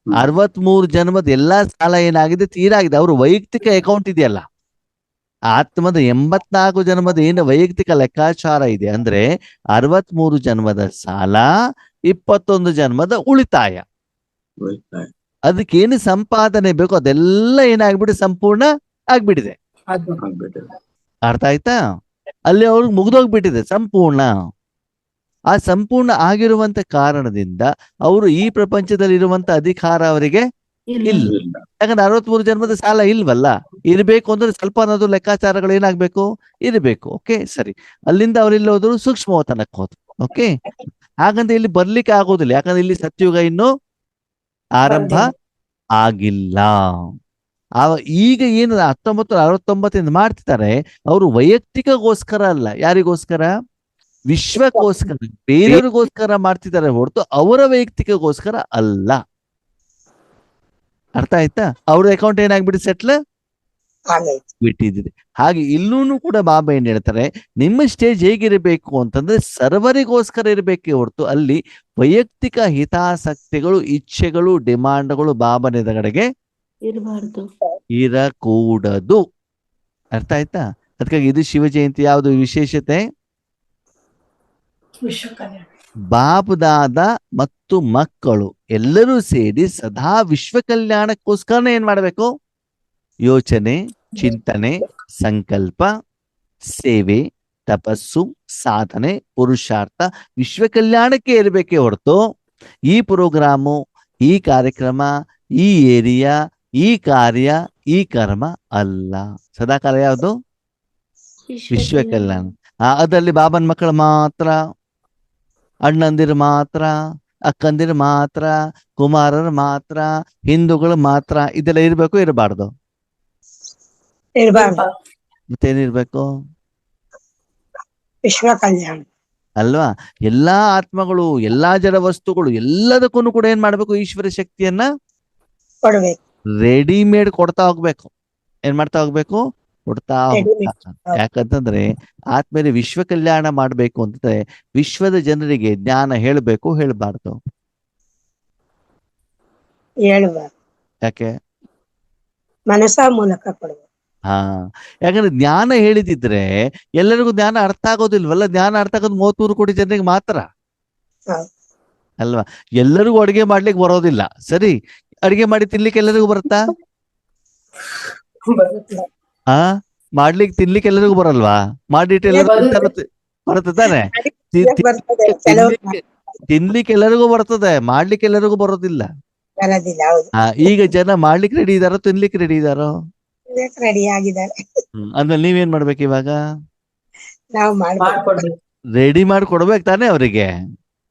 63 ಜನ್ಮದ ಎಲ್ಲಾ ಸಾಲ ಏನಾಗಿದೆ, ತೀರಾಗಿದೆ. ಅವ್ರ ವೈಯಕ್ತಿಕ ಅಕೌಂಟ್ ಇದೆಯಲ್ಲ, ಆತ್ಮದ 84 ಜನ್ಮದ ಏನು ವೈಯಕ್ತಿಕ ಲೆಕ್ಕಾಚಾರ ಇದೆ ಅಂದ್ರೆ 63 ಜನ್ಮದ ಸಾಲ, 21 ಜನ್ಮದ ಉಳಿತಾಯ. ಅದಕ್ಕೇನು ಸಂಪಾದನೆ ಬೇಕು ಅದೆಲ್ಲ ಏನಾಗ್ಬಿಟ್ಟು ಸಂಪೂರ್ಣ ಆಗ್ಬಿಟ್ಟಿದೆ. ಅರ್ಥ ಆಯ್ತಾ? ಅಲ್ಲಿ ಅವ್ರಿಗೆ ಮುಗ್ದೋಗ್ಬಿಟ್ಟಿದೆ ಸಂಪೂರ್ಣ. ಆ ಸಂಪೂರ್ಣ ಆಗಿರುವಂತ ಕಾರಣದಿಂದ ಅವರು ಈ ಪ್ರಪಂಚದಲ್ಲಿ ಇರುವಂತ ಅಧಿಕಾರ ಅವರಿಗೆ ಇಲ್ಲ. ಯಾಕಂದ್ರೆ 63 ಜನ್ಮದ ಸಾಲ ಇಲ್ವಲ್ಲ. ಇರ್ಬೇಕು ಅಂದ್ರೆ ಸ್ವಲ್ಪ ಅನ್ನೋದು ಲೆಕ್ಕಾಚಾರಗಳು ಏನಾಗ್ಬೇಕು, ಇರಬೇಕು. ಓಕೆ, ಸರಿ. ಅಲ್ಲಿಂದ ಅವ್ರೆಲ್ಲ ಹೋದ್ರು, ಸೂಕ್ಷ್ಮವತನಕ್ಕೆ ಹೋದ್ರು. ಓಕೆ, ಹಾಗಂತ ಇಲ್ಲಿ ಬರ್ಲಿಕ್ಕೆ ಆಗೋದಿಲ್ಲ. ಯಾಕಂದ್ರೆ ಇಲ್ಲಿ ಸತ್ಯುಗ ಇನ್ನು ಆರಂಭ ಆಗಿಲ್ಲ. ಈಗ ಏನು 1969 ಮಾಡ್ತಿದ್ದಾರೆ, ಅವರು ವೈಯಕ್ತಿಕಗೋಸ್ಕರ ಅಲ್ಲ. ಯಾರಿಗೋಸ್ಕರ? ವಿಶ್ವಕ್ಕೋಸ್ಕರ, ಬೇರೆಯವ್ರಿಗೋಸ್ಕರ ಮಾಡ್ತಿದ್ದಾರೆ ಹೊರತು ಅವರ ವೈಯಕ್ತಿಕಗೋಸ್ಕರ ಅಲ್ಲ. ಅರ್ಥ ಆಯ್ತಾ? ಅವ್ರ ಅಕೌಂಟ್ ಏನಾಗ್ಬಿಟ್ಟು ಸೆಟ್ಲ್ ಬಿಟ್ಟಿದ್ದೀರಿ. ಹಾಗೆ ಇಲ್ಲೂ ಕೂಡ ಬಾಬಾ ಏನ್ ಹೇಳ್ತಾರೆ, ನಿಮ್ಮ ಸ್ಟೇಜ್ ಹೇಗಿರಬೇಕು ಅಂತಂದ್ರೆ ಸರ್ವರಿಗೋಸ್ಕರ ಇರಬೇಕೆ ಹೊರತು ಅಲ್ಲಿ ವೈಯಕ್ತಿಕ ಹಿತಾಸಕ್ತಿಗಳು, ಇಚ್ಛೆಗಳು, ಡಿಮಾಂಡ್ಗಳು ಬಾಬನ ಎದುರುಗಡೆಗೆ ಇರಬಾರ್ದು. ಇರಕೂಡದು. ಅರ್ಥ ಆಯ್ತಾ? ಅದಕ್ಕಾಗಿ ಇದು ಶಿವ ಜಯಂತಿ ಯಾವುದು ವಿಶೇಷತೆ? ಬಾಪ್ ದಾದ ಮತ್ತು ಮಕ್ಕಳು ಎಲ್ಲರೂ ಸೇರಿ ಸದಾ ವಿಶ್ವ ಕಲ್ಯಾಣಕ್ಕೋಸ್ಕರ ಏನ್ ಮಾಡ್ಬೇಕು? ಯೋಚನೆ, ಚಿಂತನೆ, ಸಂಕಲ್ಪ, ಸೇವೆ, ತಪಸ್ಸು, ಸಾಧನೆ, ಪುರುಷಾರ್ಥ ವಿಶ್ವ ಕಲ್ಯಾಣಕ್ಕೆ ಇರಬೇಕೇ ಹೊರತು ಈ ಪ್ರೋಗ್ರಾಮು, ಈ ಕಾರ್ಯಕ್ರಮ, ಈ ಏರಿಯಾ, ಈ ಕಾರ್ಯ, ಈ ಕರ್ಮ ಅಲ್ಲ. ಸದಾಕಾಲ ಯಾವುದು? ವಿಶ್ವ ಕಲ್ಯಾಣ. ಅದರಲ್ಲಿ ಬಾಬನ್ ಮಕ್ಕಳು ಮಾತ್ರ, ಅಣ್ಣಂದಿರು ಮಾತ್ರ, ಅಕ್ಕಂದಿರು ಮಾತ್ರ, ಕುಮಾರರು ಮಾತ್ರ, ಹಿಂದೂಗಳು ಮಾತ್ರ, ಇದೆಲ್ಲ ಇರ್ಬೇಕು ಇರಬಾರ್ದು? ಇರಬಾರ್ದು. ಮತ್ತೇನಿರ್ಬೇಕು? ವಿಶ್ವ ಕಲ್ಯಾಣ ಅಲ್ವಾ? ಎಲ್ಲಾ ಆತ್ಮಗಳು, ಎಲ್ಲಾ ಜಡ ವಸ್ತುಗಳು ಎಲ್ಲದಕ್ಕೂ ಕೂಡ ಏನ್ ಮಾಡ್ಬೇಕು? ಈಶ್ವರ ಶಕ್ತಿಯನ್ನ ಕೊಡ್ಬೇಕು. ರೆಡಿಮೇಡ್ ಕೊಡ್ತಾ ಹೋಗ್ಬೇಕು. ಏನ್ ಮಾಡ್ತಾ ಹೋಗ್ಬೇಕು? ಕೊಡ್ತಾ ಹೋಗ್ತಾ. ಯಾಕಂತಂದ್ರೆ ಆದ್ಮೇಲೆ ವಿಶ್ವ ಕಲ್ಯಾಣ ಮಾಡ್ಬೇಕು ಅಂತಂದ್ರೆ ವಿಶ್ವದ ಜನರಿಗೆ ಜ್ಞಾನ ಹೇಳ್ಬೇಕು, ಹೇಳ್ಬಾರ್ದು? ಹೇಳ್ಬಾರ್ದು. ಯಾಕೆ? ಮನಸ ಮೂಲಕ ಕೊಡ್ಬೇಕು. ಯಾಕಂದ್ರೆ ಜ್ಞಾನ ಹೇಳಿದಿದ್ರೆ ಎಲ್ಲರಿಗೂ ಜ್ಞಾನ ಅರ್ಥ ಆಗೋದಿಲ್ವಲ್ಲ. ಜ್ಞಾನ ಅರ್ಥ ಆಗೋದು 33 ಕೋಟಿ ಜನರಿಗೆ ಮಾತ್ರ ಅಲ್ವಾ? ಎಲ್ಲರಿಗೂ ಅಡಿಗೆ ಮಾಡ್ಲಿಕ್ಕೆ ಬರೋದಿಲ್ಲ. ಸರಿ, ಅಡಿಗೆ ಮಾಡಿ ತಿನ್ಲಿಕ್ಕೆ ಎಲ್ಲರಿಗೂ ಬರುತ್ತಾ? ಮಾಡ್ಲಿಕ್ಕೆ ತಿನ್ಲಿಕ್ಕೆ ಎಲ್ಲರಿಗೂ ಬರಲ್ವಾ? ಮಾಡಿಟ್ಟು ಎಲ್ಲರಿಗೂ ಬರುತ್ತೆ ತಾನೆ? ತಿನ್ಲಿಕ್ಕೆ ಎಲ್ಲರಿಗೂ ಬರ್ತದೆ, ಮಾಡ್ಲಿಕ್ಕೆ ಎಲ್ಲರಿಗೂ ಬರೋದಿಲ್ಲ. ಈಗ ಜನ ಮಾಡ್ಲಿಕ್ಕೆ ರೆಡಿ ಇದಾರೋ, ತಿನ್ಲಿಕ್ಕೆ ರೆಡಿ ಇದಾರೋ? ರೆಡಿ ಆಗಿದ್ದಾರೆ. ಅಂದ್ರೆ ನೀವೇನ್ ಮಾಡ್ಬೇಕು ಇವಾಗ? ನಾವು ರೆಡಿ ಮಾಡಿ ಕೊಡ್ಬೇಕು ತಾನೆ ಅವರಿಗೆ,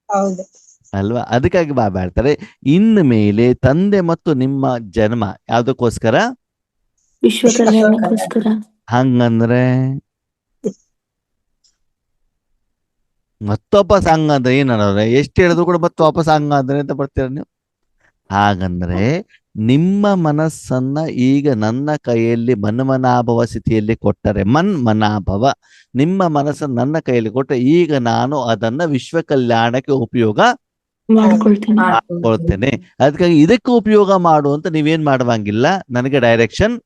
ಹೌದು ಅಲ್ವಾ? ಅದಕ್ಕಾಗಿ ಬಾಬಾ ಹೇಳ್ತಾರೆ, ಇನ್ನು ಮೇಲೆ ತಂದೆ ಮತ್ತು ನಿಮ್ಮ ಜನ್ಮ ಯಾವ್ದಕ್ಕೋಸ್ಕರ? ವಿಶ್ವ ಕಲ್ಯಾಣಕ್ಕೋಸ್ಕರ. ಹಂಗಂದ್ರೆ ಮತ್ತೆ ವಾಪಸ್ ಹಂಗಂದ್ರೆ ಏನಂದ್ರೆ ಎಷ್ಟು ಹೇಳಿದ್ರು ಕೂಡ ಮತ್ತೆ ವಾಪಸ್ ಹಂಗಂದ್ರೆ ಅಂತ ಬರ್ತೀರ ನೀವು? ಹಾಗಂದ್ರೆ ನಿಮ್ಮ ಮನಸ್ಸನ್ನ ಈಗ ನನ್ನ ಕೈಯಲ್ಲಿ ಮನ್ಮನಾಭವ ಸ್ಥಿತಿಯಲ್ಲಿ ಕೊಟ್ಟರೆ, ಮನ್ಮನಾಭವ, ನಿಮ್ಮ ಮನಸ್ಸನ್ನು ನನ್ನ ಕೈಯಲ್ಲಿ ಕೊಟ್ಟರೆ ಈಗ ನಾನು ಅದನ್ನ ವಿಶ್ವ ಕಲ್ಯಾಣಕ್ಕೆ ಉಪಯೋಗ ಮಾಡ್ಕೊಳ್ತೇನೆ. ಅದಕ್ಕಾಗಿ ಇದಕ್ಕೆ ಉಪಯೋಗ ಮಾಡು ಅಂತ ನೀವೇನ್ ಮಾಡುವಂಗಿಲ್ಲ, ನನಗೆ ಡೈರೆಕ್ಷನ್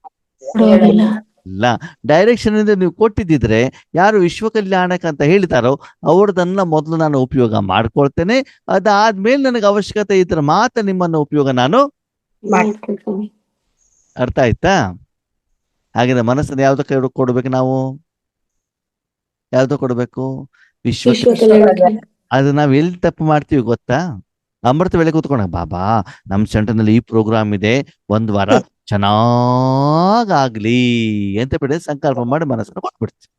ಇಲ್ಲ. ಡೈರೆಕ್ಷನ್ ಇಂದ ನೀವು ಕೊಟ್ಟಿದ್ದಿದ್ರೆ ಯಾರು ವಿಶ್ವ ಕಲ್ಯಾಣಕ್ಕೆ ಅಂತ ಹೇಳ್ತಾರೋ ಅವ್ರದನ್ನ ಮೊದಲು ನಾನು ಉಪಯೋಗ ಮಾಡ್ಕೊಳ್ತೇನೆ. ಅದಾದ್ಮೇಲೆ ನನಗೆ ಅವಶ್ಯಕತೆ ಇದ್ರೆ ಮಾತ್ರ ನಿಮ್ಮನ್ನ ಉಪಯೋಗ ನಾನು ಅರ್ಥ ಆಯ್ತಾ? ಹಾಗೆ ಮನಸ್ಸನ್ನು ಯಾವ್ದಕ್ಕೆ ಕೊಡ್ಬೇಕು ನಾವು? ಯಾವ್ದು ಕೊಡ್ಬೇಕು? ವಿಶ್ವ. ಅದು ನಾವ್ ಎಲ್ಲಿ ತಪ್ಪು ಮಾಡ್ತೀವಿ ಗೊತ್ತಾ? ಅಮೃತ ವೇಳೆ ಕೂತ್ಕೊಂಡ ಬಾಬಾ ನಮ್ ಸೆಂಟರ್ನಲ್ಲಿ ಈ ಪ್ರೋಗ್ರಾಮ್ ಇದೆ, 1 ವಾರ ಚೆನ್ನಾಗಾಗ್ಲಿ ಅಂತ ಬಿಡಿ ಸಂಕಲ್ಪ ಮಾಡಿ ಮನಸ್ಸನ್ನು ಕೊಟ್ಬಿಡ್ತೀವಿ.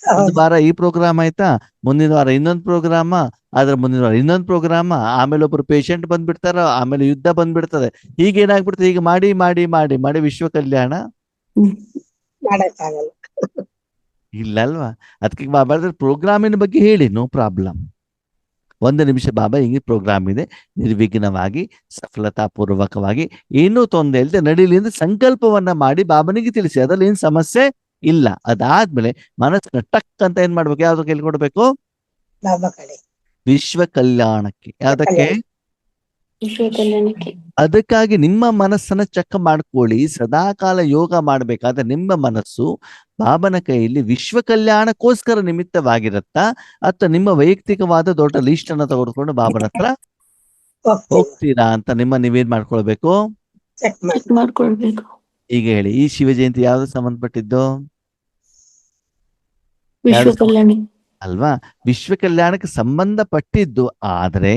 1 ವಾರ ಈ ಪ್ರೋಗ್ರಾಮ್ ಆಯ್ತಾ, ಮುಂದಿನ ವಾರ ಇನ್ನೊಂದು ಪ್ರೋಗ್ರಾಮ, ಅದ್ರ ಮುಂದಿನ ವಾರ ಇನ್ನೊಂದು ಪ್ರೋಗ್ರಾಮ, ಆಮೇಲೆ ಒಬ್ರು ಪೇಷಂಟ್ ಬಂದ್ಬಿಡ್ತಾರ, ಆಮೇಲೆ ಯುದ್ಧ ಬಂದ್ಬಿಡ್ತದೆ. ಹೀಗೇನಾಗ್ಬಿಡ್ತದೆ, ಈಗ ಮಾಡಿ ಮಾಡಿ ಮಾಡಿ ಮಾಡಿ ವಿಶ್ವ ಕಲ್ಯಾಣ ಇಲ್ಲ ಅಲ್ವಾ? ಅದಕ್ಕೆ ಬಾಬಾ ಪ್ರೋಗ್ರಾಮಿನ ಬಗ್ಗೆ ಹೇಳಿ, ನೋ ಪ್ರಾಬ್ಲಮ್. 1 ನಿಮಿಷ ಬಾಬಾ ಹಿಂಗೆ ಪ್ರೋಗ್ರಾಮ್ ಇದೆ, ನಿರ್ವಿಘ್ನವಾಗಿ ಸಫಲತಾಪೂರ್ವಕವಾಗಿ ಏನೂ ತೊಂದರೆ ಇಲ್ಲದೆ ನಡೀಲಿ ಅಂತ ಸಂಕಲ್ಪವನ್ನ ಮಾಡಿ ಬಾಬನಿಗೆ ತಿಳಿಸಿ. ಅದ್ರಲ್ಲಿ ಏನ್ ಸಮಸ್ಯೆ ಇಲ್ಲ. ಅದಾದ್ಮೇಲೆ ಮನಸ್ಸನ್ನ ಟಕ್ ಅಂತ ಏನ್ ಮಾಡ್ಬೇಕು? ಯಾವ್ದು ಕೇಳಿ ಕೊಡ್ಬೇಕು? ವಿಶ್ವ ಕಲ್ಯಾಣಕ್ಕೆ. ಯಾವ್ದಕ್ಕೆ? ಅದಕ್ಕಾಗಿ ನಿಮ್ಮ ಮನಸ್ಸನ್ನ ಚೆಕ್ ಮಾಡ್ಕೊಳ್ಳಿ. ಸದಾಕಾಲ ಯೋಗ ಮಾಡ್ಬೇಕಾದ್ರೆ ನಿಮ್ಮ ಮನಸ್ಸು ಬಾಬನ ಕೈಯಲ್ಲಿ ವಿಶ್ವ ಕಲ್ಯಾಣಕ್ಕೋಸ್ಕರ ನಿಮಿತ್ತವಾಗಿರತ್ತಾ, ಅಥವಾ ನಿಮ್ಮ ವೈಯಕ್ತಿಕವಾದ ದೊಡ್ಡ ಲೀಸ್ಟ್ ಅನ್ನ ತೆಗೆದುಕೊಂಡು ಬಾಬನ ಹತ್ರ ಹೋಗ್ತೀರಾ ಅಂತ ನೀವೇನ್ ಮಾಡ್ಕೊಳ್ಬೇಕು? ಮಾಡ್ಕೊಳ್ಬೇಕು. ಈಗ ಹೇಳಿ, ಈ ಶಿವ ಜಯಂತಿ ಯಾವ್ದು ಸಂಬಂಧಪಟ್ಟಿದ್ದು? ವಿಶ್ವ ಕಲ್ಯಾಣ ಅಲ್ವಾ? ವಿಶ್ವ ಕಲ್ಯಾಣಕ್ಕೆ ಸಂಬಂಧಪಟ್ಟಿದ್ದು. ಆದ್ರೆ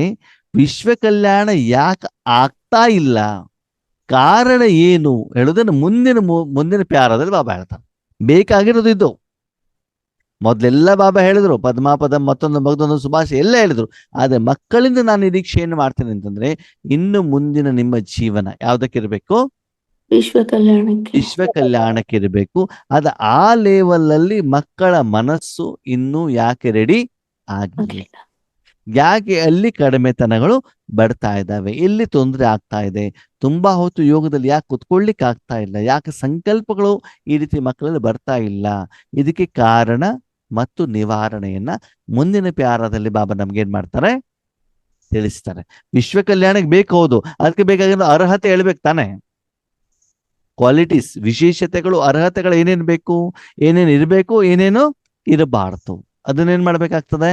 ವಿಶ್ವ ಕಲ್ಯಾಣ ಯಾಕೆ ಆಗ್ತಾ ಇಲ್ಲ, ಕಾರಣ ಏನು ಹೇಳುದನ್ನು ಮುಂದಿನ ಪ್ಯಾರದಲ್ಲಿ ಬಾಬಾ ಹೇಳ್ತಾರೆ. ಬೇಕಾಗಿರೋದು ಇದು. ಮೊದ್ಲೆಲ್ಲ ಬಾಬಾ ಹೇಳಿದ್ರು, ಪದ್ಮಾಪದ ಮತ್ತೊಂದು ಸುಭಾಷೆ ಎಲ್ಲ ಹೇಳಿದ್ರು. ಆದ್ರೆ ಮಕ್ಕಳಿಂದ ನಾನು ನಿರೀಕ್ಷೆಯನ್ನು ಮಾಡ್ತೇನೆ ಅಂತಂದ್ರೆ ಇನ್ನು ಮುಂದಿನ ನಿಮ್ಮ ಜೀವನ ಯಾವ್ದಕ್ಕಿರ್ಬೇಕು? ವಿಶ್ವ ಕಲ್ಯಾಣಕ್ಕೆ ಇರಬೇಕು. ಅದ ಆ ಲೆವೆಲ್ ಅಲ್ಲಿ ಮಕ್ಕಳ ಮನಸ್ಸು ಇನ್ನೂ ಯಾಕೆ ರೆಡಿ ಆಗಿಲ್ಲ? ಯಾಕೆ ಅಲ್ಲಿ ಕಡಿಮೆತನಗಳು ಬರ್ತಾ ಇದ್ದಾವೆ? ಎಲ್ಲಿ ತೊಂದರೆ ಆಗ್ತಾ ಇದೆ? ತುಂಬಾ ಹೊತ್ತು ಯೋಗದಲ್ಲಿ ಯಾಕೆ ಕುತ್ಕೊಳ್ಲಿಕ್ಕೆ ಆಗ್ತಾ ಇಲ್ಲ? ಯಾಕೆ ಸಂಕಲ್ಪಗಳು ಈ ರೀತಿ ಮಕ್ಕಳಲ್ಲಿ ಬರ್ತಾ ಇಲ್ಲ? ಇದಕ್ಕೆ ಕಾರಣ ಮತ್ತು ನಿವಾರಣೆಯನ್ನ ಮುಂದಿನ ಪ್ಯಾರದಲ್ಲಿ ಬಾಬಾ ನಮ್ಗೆ ಏನ್ ಮಾಡ್ತಾರೆ? ತಿಳಿಸ್ತಾರೆ. ವಿಶ್ವ ಕಲ್ಯಾಣಕ್ಕೆ ಬೇಕು, ಹೌದು. ಅದಕ್ಕೆ ಬೇಕಾಗಿರೋ ಅರ್ಹತೆ ಹೇಳ್ಬೇಕು ತಾನೆ. ಕ್ವಾಲಿಟೀಸ್, ವಿಶೇಷತೆಗಳು, ಅರ್ಹತೆಗಳು ಏನೇನ್ ಬೇಕು, ಏನೇನ್ ಇರಬೇಕು, ಏನೇನು ಇರಬಾರ್ದು, ಅದನ್ನೇನ್ ಮಾಡ್ಬೇಕಾಗ್ತದೆ,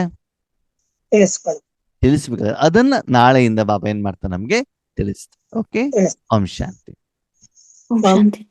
ತಿಳಿಸ್ಕೊಳ್ಬೇಕು. ತಿಳಿಸ್ಬೇಕಾಗ್ತದೆ. ಅದನ್ನ ನಾಳೆಯಿಂದ ಬಾಬಾ ಏನ್ ಮಾಡ್ತಾನೆ, ನಮ್ಗೆ ತಿಳಿಸ್ತಾರೆ. ಓಕೆ, ತಿಳಿಸ್. ಓಂ ಶಾಂತಿ. ಓಂ ಶಾಂತಿ.